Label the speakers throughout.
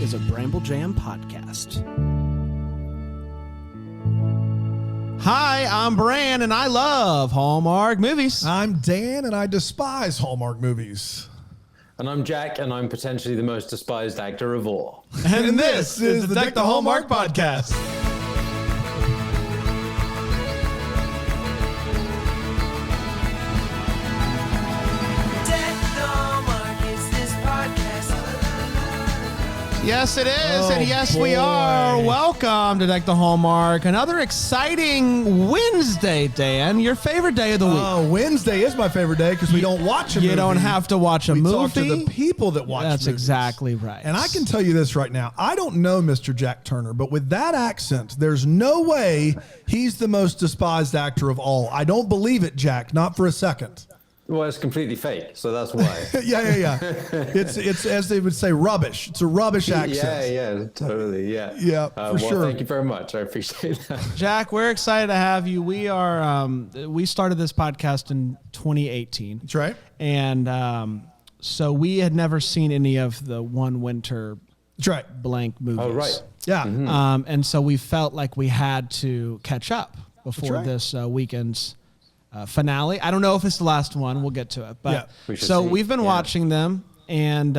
Speaker 1: is a Bramble Jam podcast. Hi, I'm Bran, and I love Hallmark movies.
Speaker 2: I'm Dan, and I despise Hallmark movies.
Speaker 3: And I'm Jack, and I'm potentially the most despised actor of all.
Speaker 2: And this is the Deck the Hallmark podcast.
Speaker 1: Yes, it is, and yes,
Speaker 2: boy.
Speaker 1: we are. Welcome to Deck the Hallmark. Another exciting Wednesday, Dan. Your favorite day of the week.
Speaker 2: Oh, Wednesday is my favorite day because we don't watch a movie.
Speaker 1: You don't have to watch a movie.
Speaker 2: We talk to the people that watch
Speaker 1: That's
Speaker 2: movies.
Speaker 1: exactly right.
Speaker 2: And I can tell you this right now. I don't know Mr. Jack Turner, but with that accent, there's no way he's the most despised actor of all. I don't believe it, Jack. Not for a second.
Speaker 3: Well, it's completely fake, so that's why.
Speaker 2: Yeah. It's as they would say, rubbish. It's a rubbish accent.
Speaker 3: Yeah, totally, yeah.
Speaker 2: Yeah, for sure.
Speaker 3: Thank you very much. I appreciate that.
Speaker 1: Jack, we're excited to have you. We are. We started this podcast in 2018.
Speaker 2: That's right.
Speaker 1: And so we had never seen any of the One Winter
Speaker 2: That's right.
Speaker 1: blank movies.
Speaker 3: Oh, right.
Speaker 2: Yeah.
Speaker 3: Mm-hmm.
Speaker 1: And so we felt like we had to catch up before
Speaker 2: right.
Speaker 1: this weekend's finale. I don't know if it's the last one. We'll get to it. But
Speaker 3: We should
Speaker 1: so
Speaker 3: see.
Speaker 1: we've been watching them, and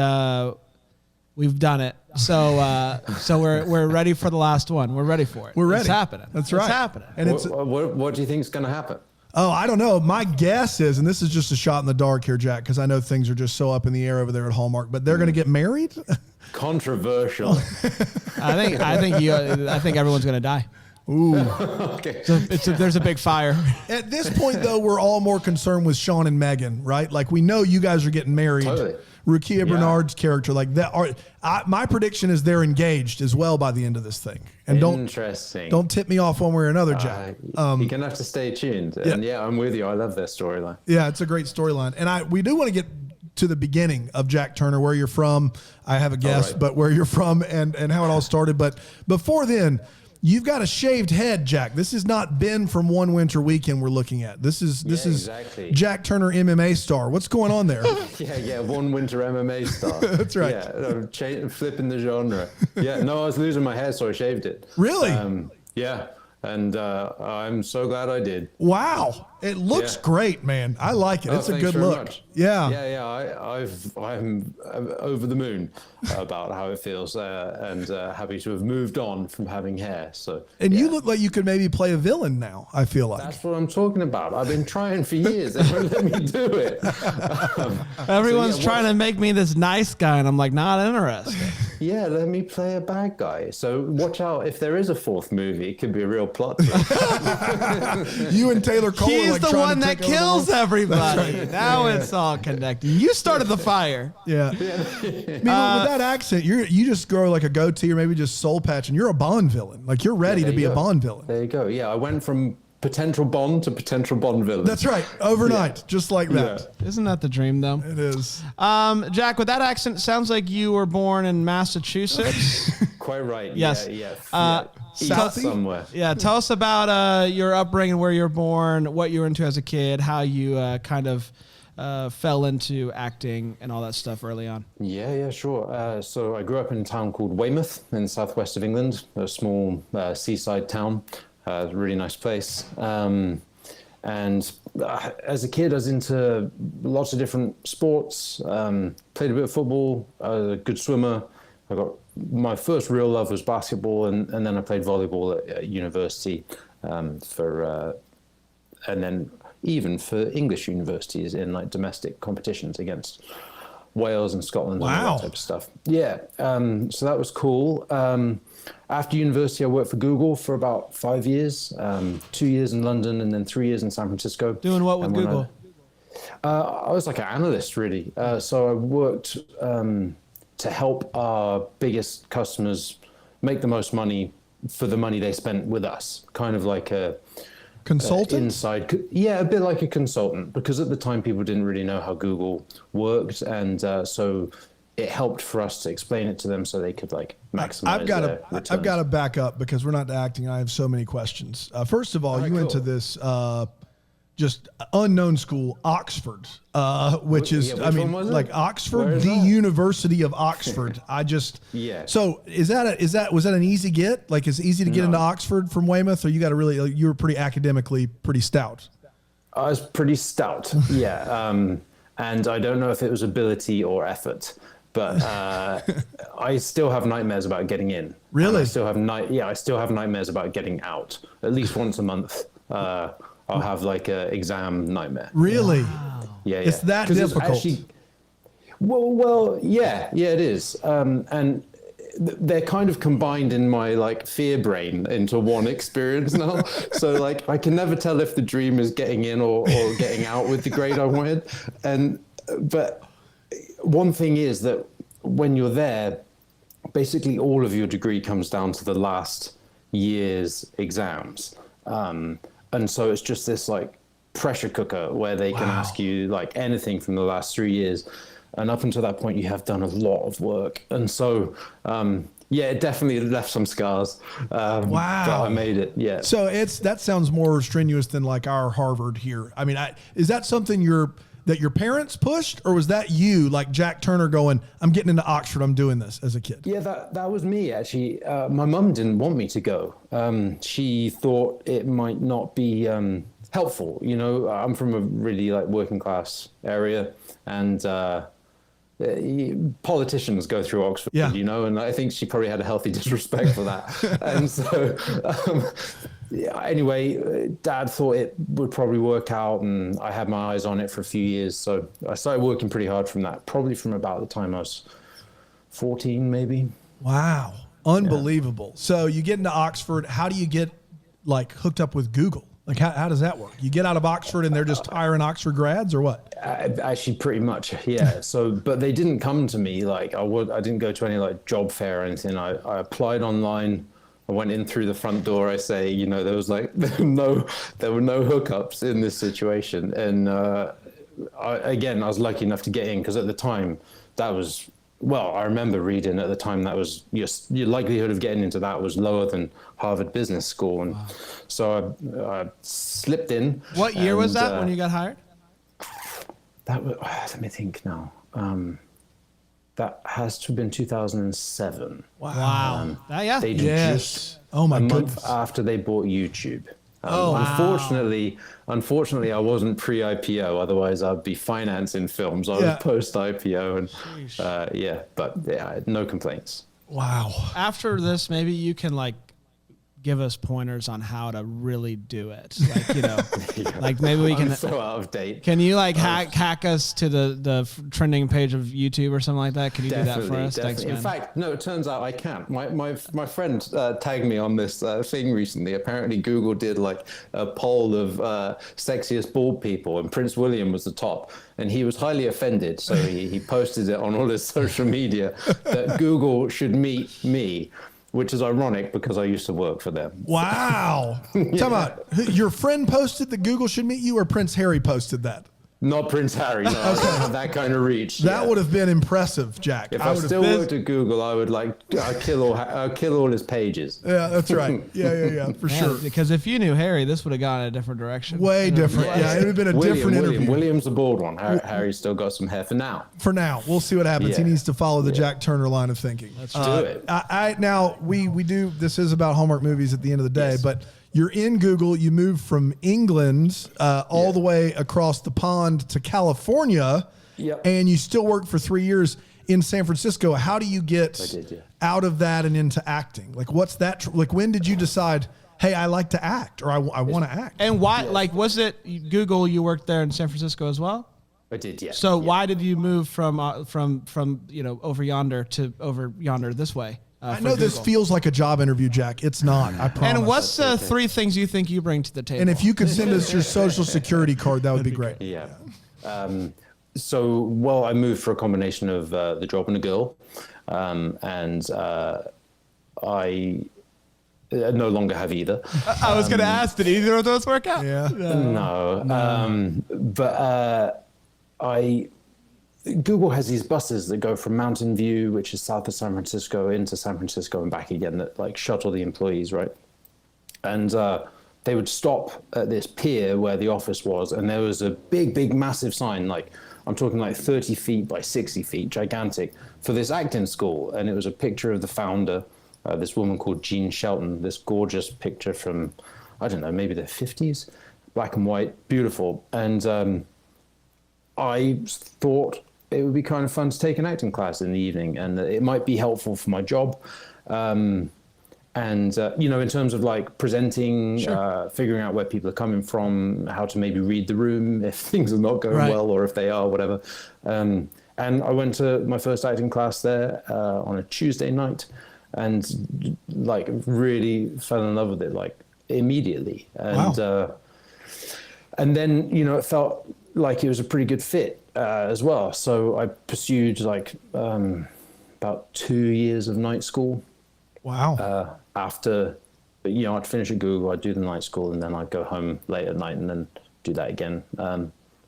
Speaker 1: we've done it. So we're ready for the last one. We're ready for it.
Speaker 2: We're ready.
Speaker 1: It's happening.
Speaker 2: That's right.
Speaker 1: It's happening.
Speaker 2: And it's
Speaker 3: What do you think is going to happen?
Speaker 2: Oh, I don't know. My guess is, and this is just a shot in the dark here, Jack, because I know things are just so up in the air over there at Hallmark, but they're going to get married.
Speaker 3: Controversial.
Speaker 1: I think everyone's gonna die.
Speaker 2: Ooh.
Speaker 3: Okay.
Speaker 1: There's a big fire.
Speaker 2: At this point, though, we're all more concerned with Sean and Megan, right? Like, we know you guys are getting married.
Speaker 3: Totally.
Speaker 2: Rukia Bernard's character, like that. My prediction is they're engaged as well by the end of this thing. And
Speaker 3: Interesting.
Speaker 2: don't tip me off one way or another, Jack.
Speaker 3: You're going to have to stay tuned. And yeah, I'm with you. I love their storyline.
Speaker 2: Yeah, it's a great storyline. And we do want to get to the beginning of Jack Turner, where you're from. I have a guess, but where you're from and how it all started. But before then, you've got a shaved head, Jack. This is not Ben from One Winter Weekend we're looking at. This is
Speaker 3: exactly.
Speaker 2: Jack Turner, MMA star. What's going on there?
Speaker 3: Yeah, One Winter MMA star.
Speaker 2: That's right.
Speaker 3: Yeah, flipping the genre. Yeah, no, I was losing my hair, so I shaved it.
Speaker 2: Really?
Speaker 3: Yeah, and I'm so glad I did.
Speaker 2: Wow. It looks great, man. I like it.
Speaker 3: Oh,
Speaker 2: it's a
Speaker 3: thanks
Speaker 2: good
Speaker 3: very
Speaker 2: look.
Speaker 3: much.
Speaker 2: Yeah.
Speaker 3: I'm over the moon about how it feels, and happy to have moved on from having hair. So,
Speaker 2: And you look like you could maybe play a villain now, I feel like.
Speaker 3: that's what I'm talking about. I've been trying for years. They won't let me do it.
Speaker 1: Everyone's trying to make me this nice guy, and I'm like, not interested.
Speaker 3: Yeah, let me play a bad guy. So watch out. If there is a fourth movie, it could be a real plot twist.
Speaker 2: You and Taylor Cole
Speaker 1: He's
Speaker 2: are like
Speaker 1: the
Speaker 2: trying
Speaker 1: one
Speaker 2: to
Speaker 1: that
Speaker 2: take over the
Speaker 1: kills
Speaker 2: world.
Speaker 1: everybody. Now it's all connected. You started the fire.
Speaker 2: Yeah. I mean, with that accent, you just grow like a goatee or maybe just soul patch, and you're a Bond villain. Like, you're ready to be a Bond villain.
Speaker 3: There you go. Yeah, I went from potential Bond to potential Bond villain.
Speaker 2: That's right. Overnight, just like that.
Speaker 1: Isn't that the dream, though?
Speaker 2: It is.
Speaker 1: Jack, with that accent, sounds like you were born in Massachusetts.
Speaker 3: Quite right.
Speaker 1: Yes.
Speaker 3: Yeah. East
Speaker 2: Southie?
Speaker 3: somewhere.
Speaker 1: Yeah, tell us about your upbringing, where you were born, what you were into as a kid, how you kind of fell into acting and all that stuff early on.
Speaker 3: Yeah, sure. So I grew up in a town called Weymouth in the southwest of England, a small seaside town. Really nice place. And as a kid, I was into lots of different sports. Played a bit of football. I was a good swimmer. My first real love was basketball, and then I played volleyball at university and then even for English universities in like domestic competitions against Wales and Scotland and all that type of stuff. Yeah, so that was cool. After university, I worked for Google for about 5 years, 2 years in London and then 3 years in San Francisco.
Speaker 1: Doing what with Google?
Speaker 3: I was like an analyst, really. So I worked to help our biggest customers make the most money for the money they spent with us. Kind of like a
Speaker 2: consultant?
Speaker 3: A bit like a consultant, because at the time people didn't really know how Google worked, and so it helped for us to explain it to them so they could like maximize their returns.
Speaker 2: I've got to back up because we're not acting. I have so many questions. First of all, you went to this just unknown school, Oxford, which is,
Speaker 3: Yeah, which one was it?
Speaker 2: like Oxford,
Speaker 3: Where is
Speaker 2: the
Speaker 3: that?
Speaker 2: University of Oxford.
Speaker 3: Yeah.
Speaker 2: So was that an easy get? Like, it's easy to get into Oxford from Weymouth, or you were pretty academically pretty stout?
Speaker 3: I was pretty stout, yeah. And I don't know if it was ability or effort, but I still have nightmares about getting in.
Speaker 2: Really?
Speaker 3: And I still have nightmares about getting out. At least once a month, I'll have like a exam nightmare.
Speaker 2: Really?
Speaker 3: Yeah, yeah.
Speaker 2: It's that
Speaker 3: 'Cause
Speaker 2: difficult.
Speaker 3: Well, yeah, it is. And they're kind of combined in my like fear brain into one experience now. So like I can never tell if the dream is getting in or getting out with the grade I wanted. But one thing is that when you're there, basically all of your degree comes down to the last year's exams. And so it's just this like pressure cooker where they can ask you like anything from the last 3 years. And up until that point, you have done a lot of work. And so, it definitely left some scars. But I made it, yeah.
Speaker 2: So that sounds more strenuous than like our Harvard here. I mean, is that something that your parents pushed, or was that you, like Jack Turner, going, I'm getting into Oxford, I'm doing this as a kid?
Speaker 3: Yeah, that was me, actually. My mum didn't want me to go. She thought it might not be helpful. You know, I'm from a really like working class area, and politicians go through Oxford, you know, and I think she probably had a healthy disrespect for that. And so, anyway, Dad thought it would probably work out, and I had my eyes on it for a few years. So I started working pretty hard from that, probably from about the time I was 14, maybe.
Speaker 2: Wow. Unbelievable. Yeah. So you get into Oxford. How do you get like hooked up with Google? Like, how does that work? You get out of Oxford and they're just hiring Oxford grads, or what?
Speaker 3: Actually, pretty much, yeah. So, but they didn't come to me. Like, I didn't go to any like job fair or anything. I applied online. I went in through the front door. I say, you know, there were no hookups in this situation. And I was lucky enough to get in, because at the time I remember reading at the time that was your likelihood of getting into that was lower than Harvard Business School. And so I slipped in.
Speaker 1: What year was that when you got hired?
Speaker 3: That was, let me think now. That has to have been 2007.
Speaker 1: Wow.
Speaker 3: They just
Speaker 2: oh my
Speaker 3: a month
Speaker 2: goodness.
Speaker 3: after they bought YouTube.
Speaker 2: Wow.
Speaker 3: Unfortunately, I wasn't pre-IPO. Otherwise, I'd be financing films. I was post-IPO, and but no complaints.
Speaker 2: Wow.
Speaker 1: After this, maybe you can like give us pointers on how to really do it. Like, you know, like maybe we can.
Speaker 3: I'm so out of date.
Speaker 1: Can you like hack us to the trending page of YouTube or something like that? Can you do that for us? Thanks, man.
Speaker 3: In fact, no, it turns out I can't. My friend tagged me on this thing recently. Apparently, Google did like a poll of sexiest bald people, and Prince William was the top. And he was highly offended, so he posted it on all his social media that Google should meet me. Which is ironic because I used to work for them.
Speaker 2: Wow. Talk about, your friend posted that Google should meet you, or Prince Harry posted that?
Speaker 3: Not Prince Harry, no. I don't have that kind of reach.
Speaker 2: That would have been impressive, Jack.
Speaker 3: If I still worked at Google, I would I'd kill all his pages.
Speaker 2: Yeah, that's right. Yeah, for sure.
Speaker 1: Because if you knew Harry, this would have gone in a different direction.
Speaker 2: Way different. Yeah, it would have been a different interview.
Speaker 3: William's the bald one. Harry's still got some hair for now.
Speaker 2: For now. We'll see what happens. He needs to follow the Jack Turner line of thinking.
Speaker 3: Let's do it.
Speaker 2: Now, we do, this is about Hallmark movies at the end of the day, but you're in Google. You moved from England all the way across the pond to California, and you still worked for 3 years in San Francisco. How do you get out of that and into acting? Like, what's that? Like, when did you decide, hey, I like to act, or I want to act?
Speaker 1: And why? Like, was it Google? You worked there in San Francisco as well?
Speaker 3: I did, yeah.
Speaker 1: So why did you move from over yonder to over yonder this way?
Speaker 2: I know this feels like a job interview, Jack. It's not. I promise.
Speaker 1: And what's the three things you think you bring to the table?
Speaker 2: And if you could send us your social security card, that would be great.
Speaker 3: Yeah. So, I moved for a combination of the job and a girl, and I no longer have either.
Speaker 1: I was going to ask, did either of those work out?
Speaker 2: Yeah.
Speaker 3: No. But Google has these buses that go from Mountain View, which is south of San Francisco, into San Francisco and back again, that like shuttle the employees, right? And they would stop at this pier where the office was, and there was a big, massive sign, like I'm talking like 30 feet by 60 feet, gigantic, for this acting school. And it was a picture of the founder, this woman called Jean Shelton, this gorgeous picture from, I don't know, maybe the 50s, black and white, beautiful. And I thought it would be kind of fun to take an acting class in the evening, and it might be helpful for my job. And, in terms of like presenting, figuring out where people are coming from, how to maybe read the room if things are not going well, or if they are, whatever. And I went to my first acting class there on a Tuesday night, and like really fell in love with it, like immediately. And, and then, it felt like it was a pretty good fit as well. So I pursued like about 2 years of night school.
Speaker 2: Wow.
Speaker 3: After, I'd finish at Google, I'd do the night school, and then I'd go home late at night and then do that again,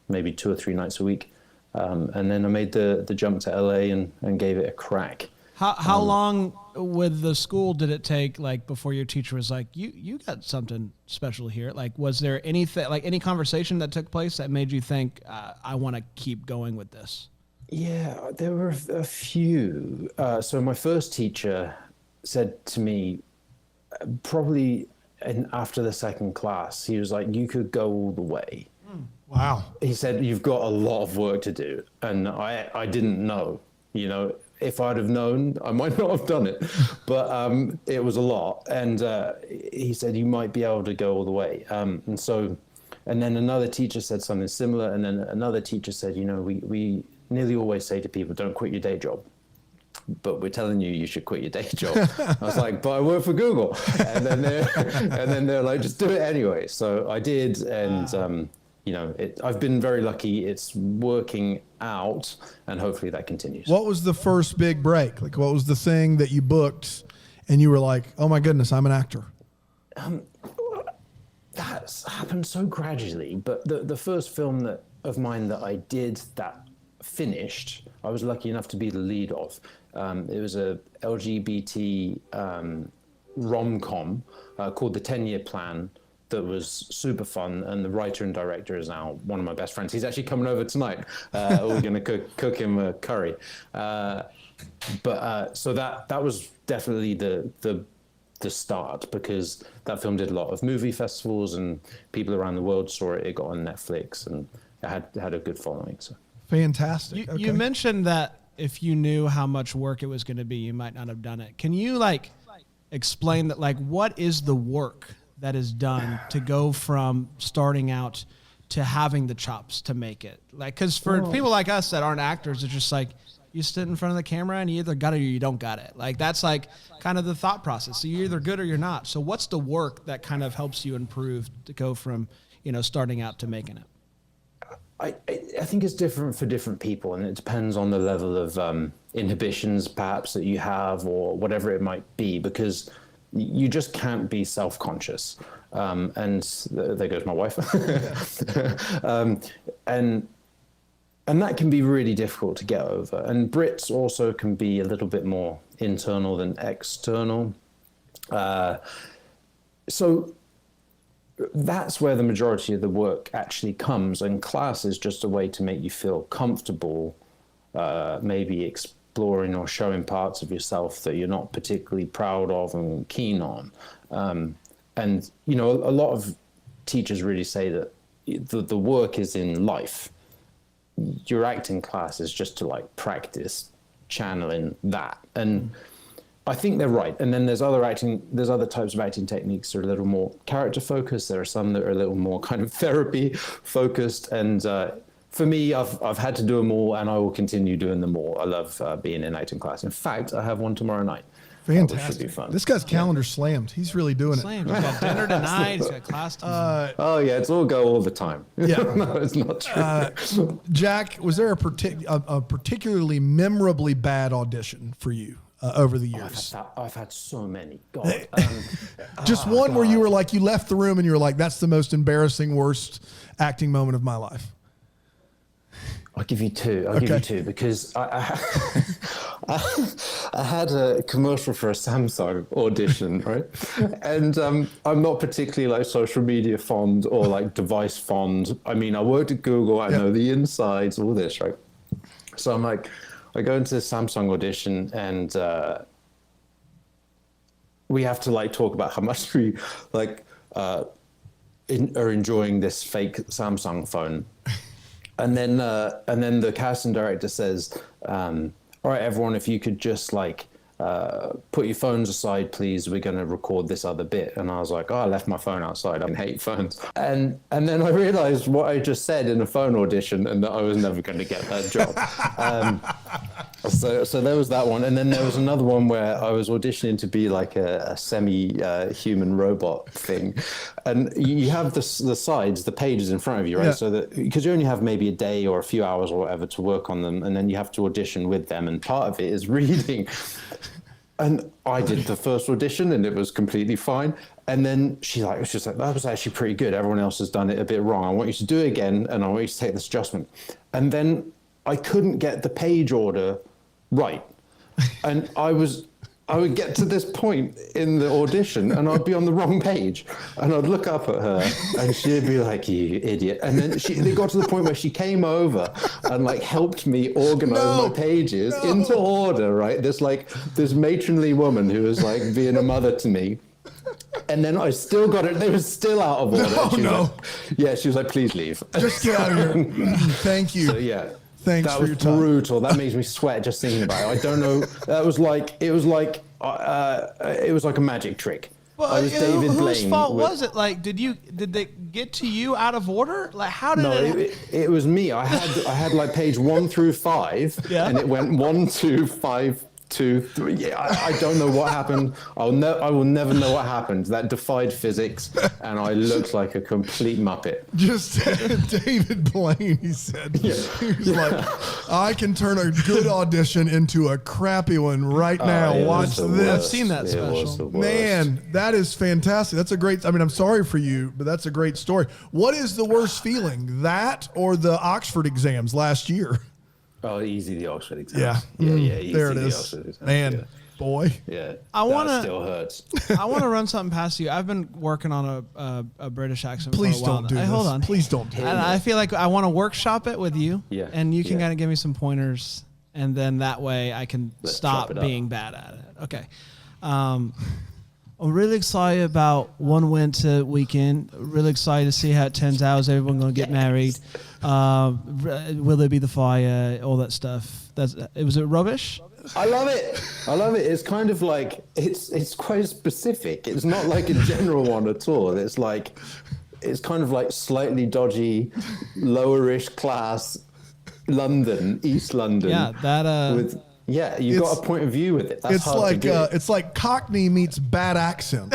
Speaker 3: maybe 2 or 3 nights a week. And then I made the jump to LA and gave it a crack.
Speaker 1: How long with the school did it take, like, before your teacher was like, you got something special here? Like, was there anything, like any conversation that took place that made you think, I want to keep going with this?
Speaker 3: Yeah, there were a few. So my first teacher said to me, probably after the second class, he was like, you could go all the way.
Speaker 2: Wow.
Speaker 3: He said, you've got a lot of work to do. And I didn't know, if I'd have known, I might not have done it, but it was a lot. And he said, you might be able to go all the way. And then another teacher said something similar. And then another teacher said, we nearly always say to people, don't quit your day job, but we're telling you should quit your day job. I was like, but I work for Google. And then they're like, just do it anyway. So I did. And, I've been very lucky. It's working out, and hopefully that continues.
Speaker 2: What was the first big break? Like, what was the thing that you booked and you were like, oh my goodness, I'm an actor?
Speaker 3: That's happened so gradually, but the first film of mine that I did that finished, I was lucky enough to be the lead of. It was a LGBT rom-com called The 10-Year Plan that was super fun, and the writer and director is now one of my best friends. He's actually coming over tonight. We're going to cook him a curry. So that was definitely the start, because that film did a lot of movie festivals and people around the world saw it. It got on Netflix and it had a good following. So
Speaker 2: fantastic.
Speaker 1: You mentioned that if you knew how much work it was going to be, you might not have done it. Can you explain that, what is the work that is done to go from starting out to having the chops to make it? Because for people like us that aren't actors, it's just like you sit in front of the camera and you either got it or you don't got it. That's kind of the thought process. So you're either good or you're not. So what's the work that kind of helps you improve to go from, starting out to making it?
Speaker 3: I think it's different for different people, and it depends on the level of inhibitions perhaps that you have, or whatever it might be, because you just can't be self-conscious. And there goes my wife. And that can be really difficult to get over. And Brits also can be a little bit more internal than external. So that's where the majority of the work actually comes. And class is just a way to make you feel comfortable, maybe exploring or showing parts of yourself that you're not particularly proud of and keen on. And, a lot of teachers really say that the work is in life. Your acting class is just to practice channeling that. And I think they're right. And then there's other types of acting techniques that are a little more character focused. There are some that are a little more kind of therapy focused. And for me, I've had to do them all, and I will continue doing them all. I love being in acting class. In fact, I have one tomorrow night.
Speaker 2: Fantastic.
Speaker 3: Which should be fun.
Speaker 2: This guy's calendar slammed. He's really doing it.
Speaker 1: He's got dinner tonight. He's got class tonight.
Speaker 3: Oh yeah, it's all go all the time.
Speaker 2: Yeah.
Speaker 3: No, it's not true.
Speaker 2: Jack, was there a particularly memorably bad audition for you over the years?
Speaker 3: I've had so many. God.
Speaker 2: Just one where you were like, you left the room and you were like, that's the most embarrassing, worst acting moment of my life.
Speaker 3: I'll give you two. I'll give you two, because I had a commercial for a Samsung audition, right? And I'm not particularly like social media fond or like device fond. I mean, I worked at Google, I know the insides, all this, right? So I'm like, I go into the Samsung audition and we have to like talk about how much we like are enjoying this fake Samsung phone. And then the casting director says, all right, everyone, if you could just like put your phones aside, please. We're going to record this other bit. And I was like, oh, I left my phone outside. I hate phones. And then I realized what I just said in a phone audition and that I was never going to get that job. So there was that one. And then there was another one where I was auditioning to be like a semi-human robot thing. And you have the sides, the pages in front of you, right?
Speaker 2: Yeah.
Speaker 3: So that, because you only have maybe a day or a few hours or whatever to work on them. And then you have to audition with them. And part of it is reading. And I did the first audition and it was completely fine. And then she's like, that was actually pretty good. Everyone else has done it a bit wrong. I want you to do it again. And I want you to take this adjustment. And then I couldn't get the page order right. And I would get to this point in the audition and I'd be on the wrong page and I'd look up at her and she'd be like, you idiot. And then it got to the point where she came over and like helped me organize my pages into order, right? This matronly woman who was like being a mother to me. And then I still got it. They were still out of order. She was like, please leave.
Speaker 2: Just get out of here. Thank you.
Speaker 3: So yeah.
Speaker 2: Thanks for your time.
Speaker 3: That was brutal. That makes me sweat just thinking about it. I don't know. It was like a magic trick.
Speaker 1: Well,
Speaker 3: I was David
Speaker 1: whose
Speaker 3: Blaine
Speaker 1: fault was it? Like, did they get to you out of order? Like, how did
Speaker 3: it was me. I had like page 1 through 5, and it went 1, 2, 5, 2, 3. Yeah, I don't know what happened. I will never know what happened. That defied physics, and I looked like a complete muppet.
Speaker 2: Just David Blaine, he said. Yeah. He's like, I can turn a good audition into a crappy one right now. Watch this.
Speaker 1: I've seen that special.
Speaker 2: Man, that is fantastic. That's a great, I'm sorry for you, but that's a great story. What is the worst feeling, that or the Oxford exams last year?
Speaker 3: Oh, easy, the Oxford exam.
Speaker 2: Yeah.
Speaker 3: Easy,
Speaker 2: there it is. Man, boy.
Speaker 3: Yeah.
Speaker 1: That
Speaker 3: still hurts.
Speaker 1: I want to run something past you. I've been working on a British accent
Speaker 2: Please
Speaker 1: for a while.
Speaker 2: don't do this.
Speaker 1: Hold on.
Speaker 2: Please don't do
Speaker 1: And
Speaker 2: this.
Speaker 1: I feel like I want to workshp it with you.
Speaker 3: Yeah.
Speaker 1: And you can kind of give me some pointers, and then that way I can stop being bad at it. Okay. I'm really excited about one winter weekend. Really excited to see how it turns out. Is everyone going to get married? Will there be the fire? All that stuff. Was it rubbish?
Speaker 3: I love it. It's kind of like it's quite specific. It's not like a general one at all. It's kind of like slightly dodgy, lowerish class London, East London.
Speaker 1: Yeah, that
Speaker 3: you've got a point of view with it. That's
Speaker 2: it's
Speaker 3: hard
Speaker 2: like
Speaker 3: to do.
Speaker 2: it's like Cockney meets bad accent.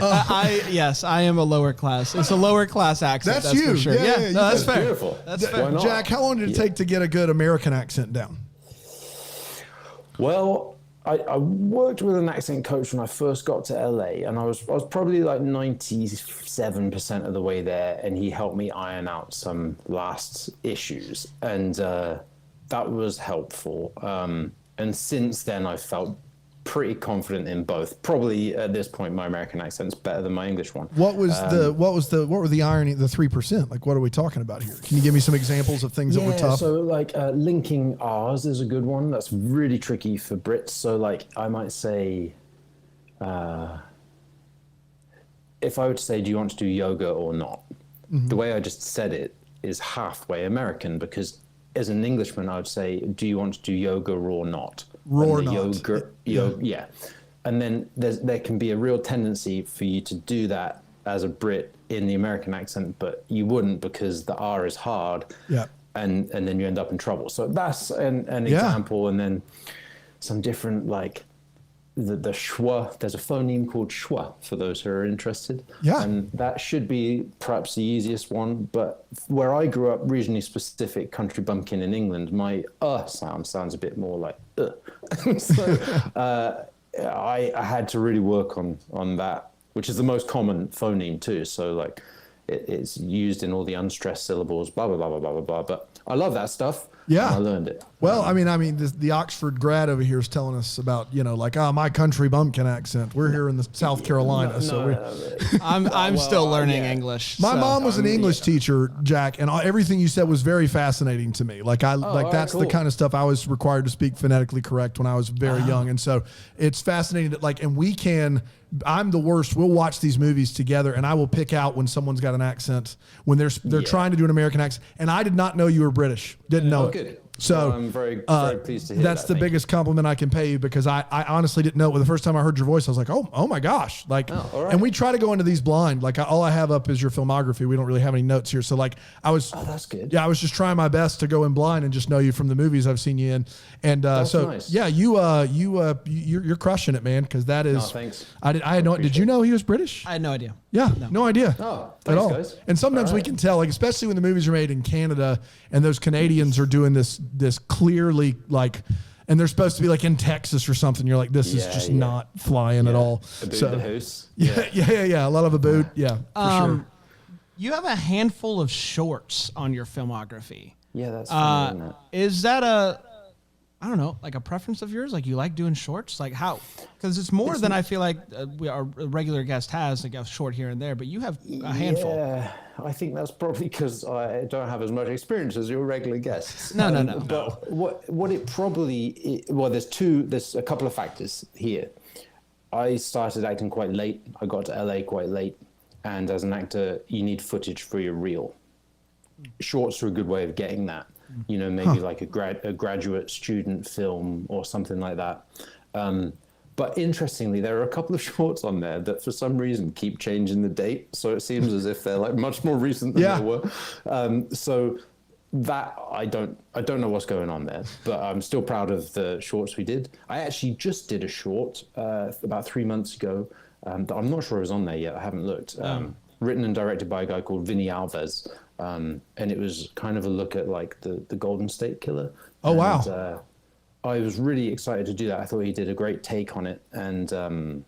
Speaker 1: I am a lower class. It's a lower class accent.
Speaker 2: That's you.
Speaker 1: For sure.
Speaker 2: Yeah,
Speaker 1: that's fair.
Speaker 3: Beautiful.
Speaker 1: That's fair.
Speaker 3: Why not?
Speaker 2: Jack, how long did it take to get a good American accent down?
Speaker 3: Well, I worked with an accent coach when I first got to LA, and I was probably like 97% of the way there, and he helped me iron out some last issues, and that was helpful. And since then, I felt pretty confident in both. Probably at this point, my American accent's better than my English one.
Speaker 2: What were the irony, the 3%? Like, what are we talking about here? Can you give me some examples of things that were tough?
Speaker 3: So like linking R's is a good one. That's really tricky for Brits. So like I might say, if I were to say, do you want to do yoga or not? Mm-hmm. The way I just said it is halfway American, because as an Englishman, I would say, do you want to do yoga or not? Yeah. And then there can be a real tendency for you to do that as a Brit in the American accent, but you wouldn't, because the R is hard.
Speaker 2: Yeah.
Speaker 3: And then you end up in trouble. So that's an example. And then some different, like the schwa, there's a phoneme called schwa for those who are interested.
Speaker 2: Yeah.
Speaker 3: And that should be perhaps the easiest one. But where I grew up, regionally specific country bumpkin in England, my sounds a bit more like So I had to really work on that, which is the most common phoneme too. So like it's used in all the unstressed syllables, blah, blah, blah, blah, blah, blah, blah. But I love that stuff.
Speaker 2: Yeah.
Speaker 3: And I learned it.
Speaker 2: Well, I mean, the Oxford grad over here is telling us about, like, my country bumpkin accent. We're here in the South Carolina,
Speaker 1: I'm still learning English.
Speaker 2: My mom was an English teacher, Jack, and everything you said was very fascinating to me. Like that's the kind of stuff I was required to speak phonetically correct when I was very young, and so it's fascinating that and we can. I'm the worst. We'll watch these movies together, and I will pick out when someone's got an accent when they're trying to do an American accent. And I did not know you were British. Didn't know it.
Speaker 3: Good.
Speaker 2: So
Speaker 3: well, I'm very pleased to hear
Speaker 2: that's
Speaker 3: that.
Speaker 2: the biggest compliment I can pay you, because I honestly didn't know it. The first time I heard your voice, I was like, oh my gosh. All right. And we try to go into these blind. Like all I have up is your filmography. We don't really have any notes here. So
Speaker 3: that's good.
Speaker 2: Yeah, I was just trying my best to go in blind and just know you from the movies I've seen you in. And
Speaker 3: nice.
Speaker 2: Yeah, you're crushing it, man. Because that is.
Speaker 3: No, thanks.
Speaker 2: I had no. Did you know he was British?
Speaker 1: I had no idea.
Speaker 2: Yeah, no idea.
Speaker 3: Oh,
Speaker 2: at all.
Speaker 3: guys.
Speaker 2: And sometimes we can tell, like especially when the movies are made in Canada and those Canadians are doing this clearly and they're supposed to be like in Texas or something. You're like, this is just not flying at all.
Speaker 3: So the house.
Speaker 2: Yeah. A lot of a boot. Yeah, for sure.
Speaker 1: You have a handful of shorts on your filmography.
Speaker 3: Yeah, that's funny, isn't it?
Speaker 1: Is that I don't know, like a preference of yours? Like you like doing shorts? Like how? Because it's more than I feel like our regular guest has, like a short here and there, but you have a handful.
Speaker 3: Yeah, I think that's probably because I don't have as much experience as your regular guests.
Speaker 1: No.
Speaker 3: But what it probably, there's a couple of factors here. I started acting quite late. I got to LA quite late. And as an actor, you need footage for your reel. Shorts are a good way of getting that. Maybe like a graduate student film or something like that. But interestingly, there are a couple of shorts on there that for some reason keep changing the date. So it seems as if they're like much more recent than they were. So that I don't know what's going on there, but I'm still proud of the shorts we did. I actually just did a short about 3 months ago. That I'm not sure it was on there yet. I haven't looked. Written and directed by a guy called Vinny Alves. And it was kind of a look at like the Golden State Killer.
Speaker 2: Oh, wow.
Speaker 3: I was really excited to do that. I thought he did a great take on it. And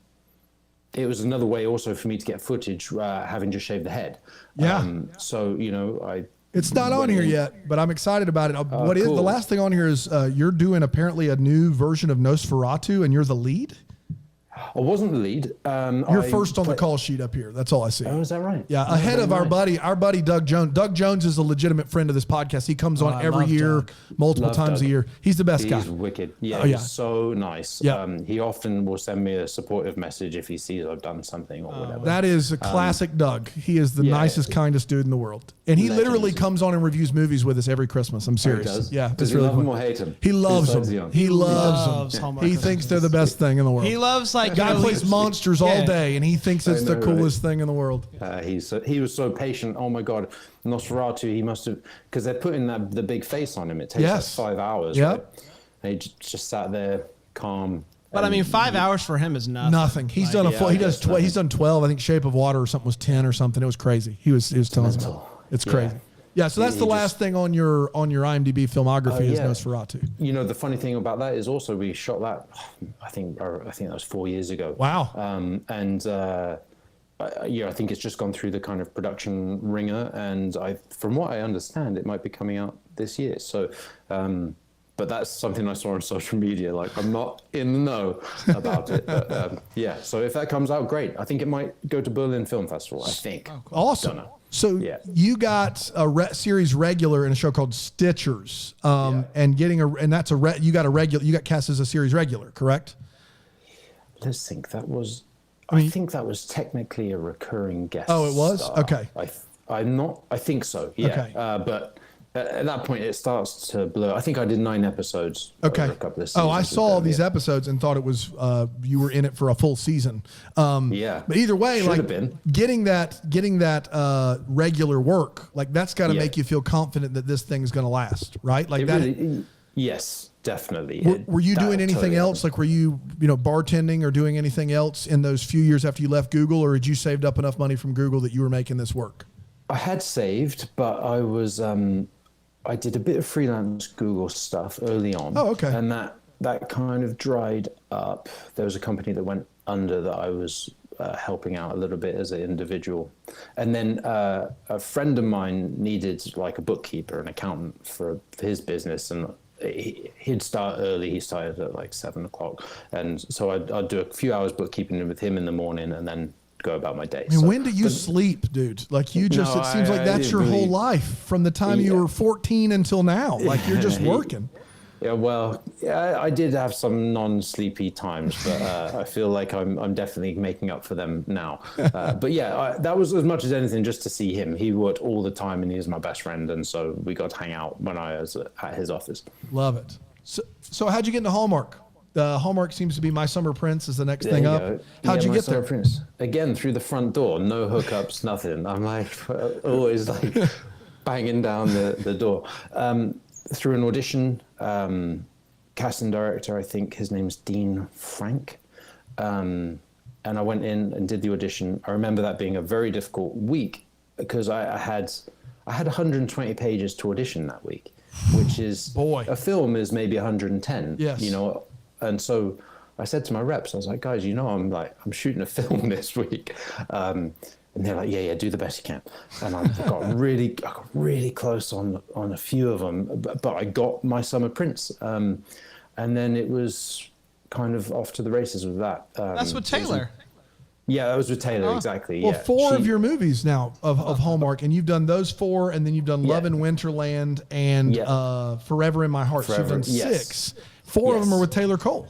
Speaker 3: it was another way also for me to get footage, having just shaved the head.
Speaker 2: Yeah.
Speaker 3: It's
Speaker 2: not on here yet, but I'm excited about it. What is the last thing on here is you're doing apparently a new version of Nosferatu, and you're the lead?
Speaker 3: I wasn't the lead.
Speaker 2: You're first on the call sheet up here. That's all I see.
Speaker 3: Oh, is that right?
Speaker 2: Yeah, ahead of our buddy Doug Jones. Doug Jones is a legitimate friend of this podcast. He comes on every year,
Speaker 1: Doug.
Speaker 2: multiple times a year. He's the best guy.
Speaker 3: He's wicked. Yeah, he's so nice.
Speaker 2: Yeah.
Speaker 3: He often will send me a supportive message if he sees I've done something or whatever.
Speaker 2: That is a classic Doug. He is the nicest, kindest dude in the world. And he literally comes on and reviews movies with us every Christmas. I'm serious.
Speaker 3: He does?
Speaker 2: Yeah,
Speaker 3: Does he love him or hate him?
Speaker 2: He loves them. He loves them.
Speaker 1: Hallmark
Speaker 2: He thinks they're the best thing in the world.
Speaker 1: He loves like
Speaker 2: Guy plays monsters all day, and he thinks it's the coolest thing in the world.
Speaker 3: He was so patient. Oh my God, Nosferatu. He must have, because they're putting the big face on him. It takes like 5 hours.
Speaker 2: Yeah.
Speaker 3: Right? And he just sat there calm.
Speaker 1: But I mean, 5 hours for him is nothing.
Speaker 2: Nothing. He's done he's done 12. I think Shape of Water or something was 10 or something. It was crazy. He was telling us. It's crazy. Yeah, so that's the last thing on your IMDb filmography is Nosferatu.
Speaker 3: The funny thing about that is also we shot that. I think that was 4 years ago.
Speaker 2: Wow.
Speaker 3: I think it's just gone through the kind of production ringer, and from what I understand, it might be coming out this year. So, but that's something I saw on social media. Like I'm not in the know about it, but So if that comes out, great. I think it might go to Berlin Film Festival. I think.
Speaker 2: Oh, cool. Awesome. So you got a series regular in a show called Stitchers, and you got cast as a series regular, correct?
Speaker 3: Let's think. I think that was technically a recurring guest.
Speaker 2: Oh, it was?
Speaker 3: Star.
Speaker 2: Okay.
Speaker 3: I think so. Yeah. Okay. But at that point, it starts to blur. I think I did 9 episodes.
Speaker 2: Okay.
Speaker 3: Over a couple of seasons
Speaker 2: I saw these episodes and thought it was you were in it for a full season. But either way, getting that regular work, like that's got to make you feel confident that this thing is going to last, right? Like
Speaker 3: yes, definitely.
Speaker 2: Were you doing anything else? Like were you bartending or doing anything else in those few years after you left Google, or had you saved up enough money from Google that you were making this work?
Speaker 3: I had saved, but I was I did a bit of freelance Google stuff early on.
Speaker 2: Oh, okay.
Speaker 3: And that kind of dried up. There was a company that went under that I was helping out a little bit as an individual. And then a friend of mine needed like a bookkeeper, an accountant for his business, and he'd start early. He started at like 7 o'clock, and so I'd do a few hours bookkeeping with him in the morning, and then go about my day.
Speaker 2: I mean, when do you sleep, dude? Like it seems like that's your whole life from the time you were 14 until now. Like you're just working.
Speaker 3: Yeah, well, I did have some non-sleepy times, but I feel like I'm definitely making up for them now. But yeah, that was as much as anything just to see him. He worked all the time, and he was my best friend, and so we got to hang out when I was at his office.
Speaker 2: Love it. So how'd you get into Hallmark? Hallmark seems to be My Summer Prince is the next thing up. How'd you get there?
Speaker 3: Prince. Again, through the front door, no hookups, nothing. I'm like always like banging down the door. Through an audition, casting director, I think his name's Dean Frank. And I went in and did the audition. I remember that being a very difficult week because I had 120 pages to audition that week, which is a film is maybe 110.
Speaker 2: Yes.
Speaker 3: You know. And so I said to my reps, I was like, guys, I'm shooting a film this week. And they're like, yeah, do the best you can. And I got really close on a few of them, but I got My Summer Prince. And then it was kind of off to the races with that.
Speaker 1: That's with Taylor.
Speaker 3: That was with Taylor, exactly.
Speaker 2: Well, 4 of your movies now of Hallmark, and you've done those 4, and then you've done Love in Winterland and Forever in My Heart. So you've done 6. 4 of them are with Taylor Cole.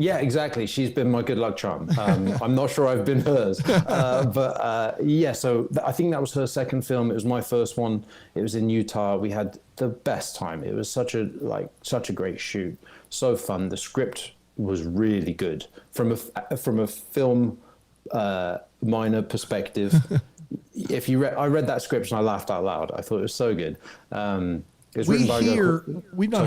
Speaker 3: Yeah, exactly. She's been my good luck charm. I'm not sure I've been hers, but so I think that was her second film. It was my first one. It was in Utah. We had the best time. It was such a great shoot. So fun. The script was really good from a film minor perspective. I read that script and I laughed out loud. I thought it was so good. We've not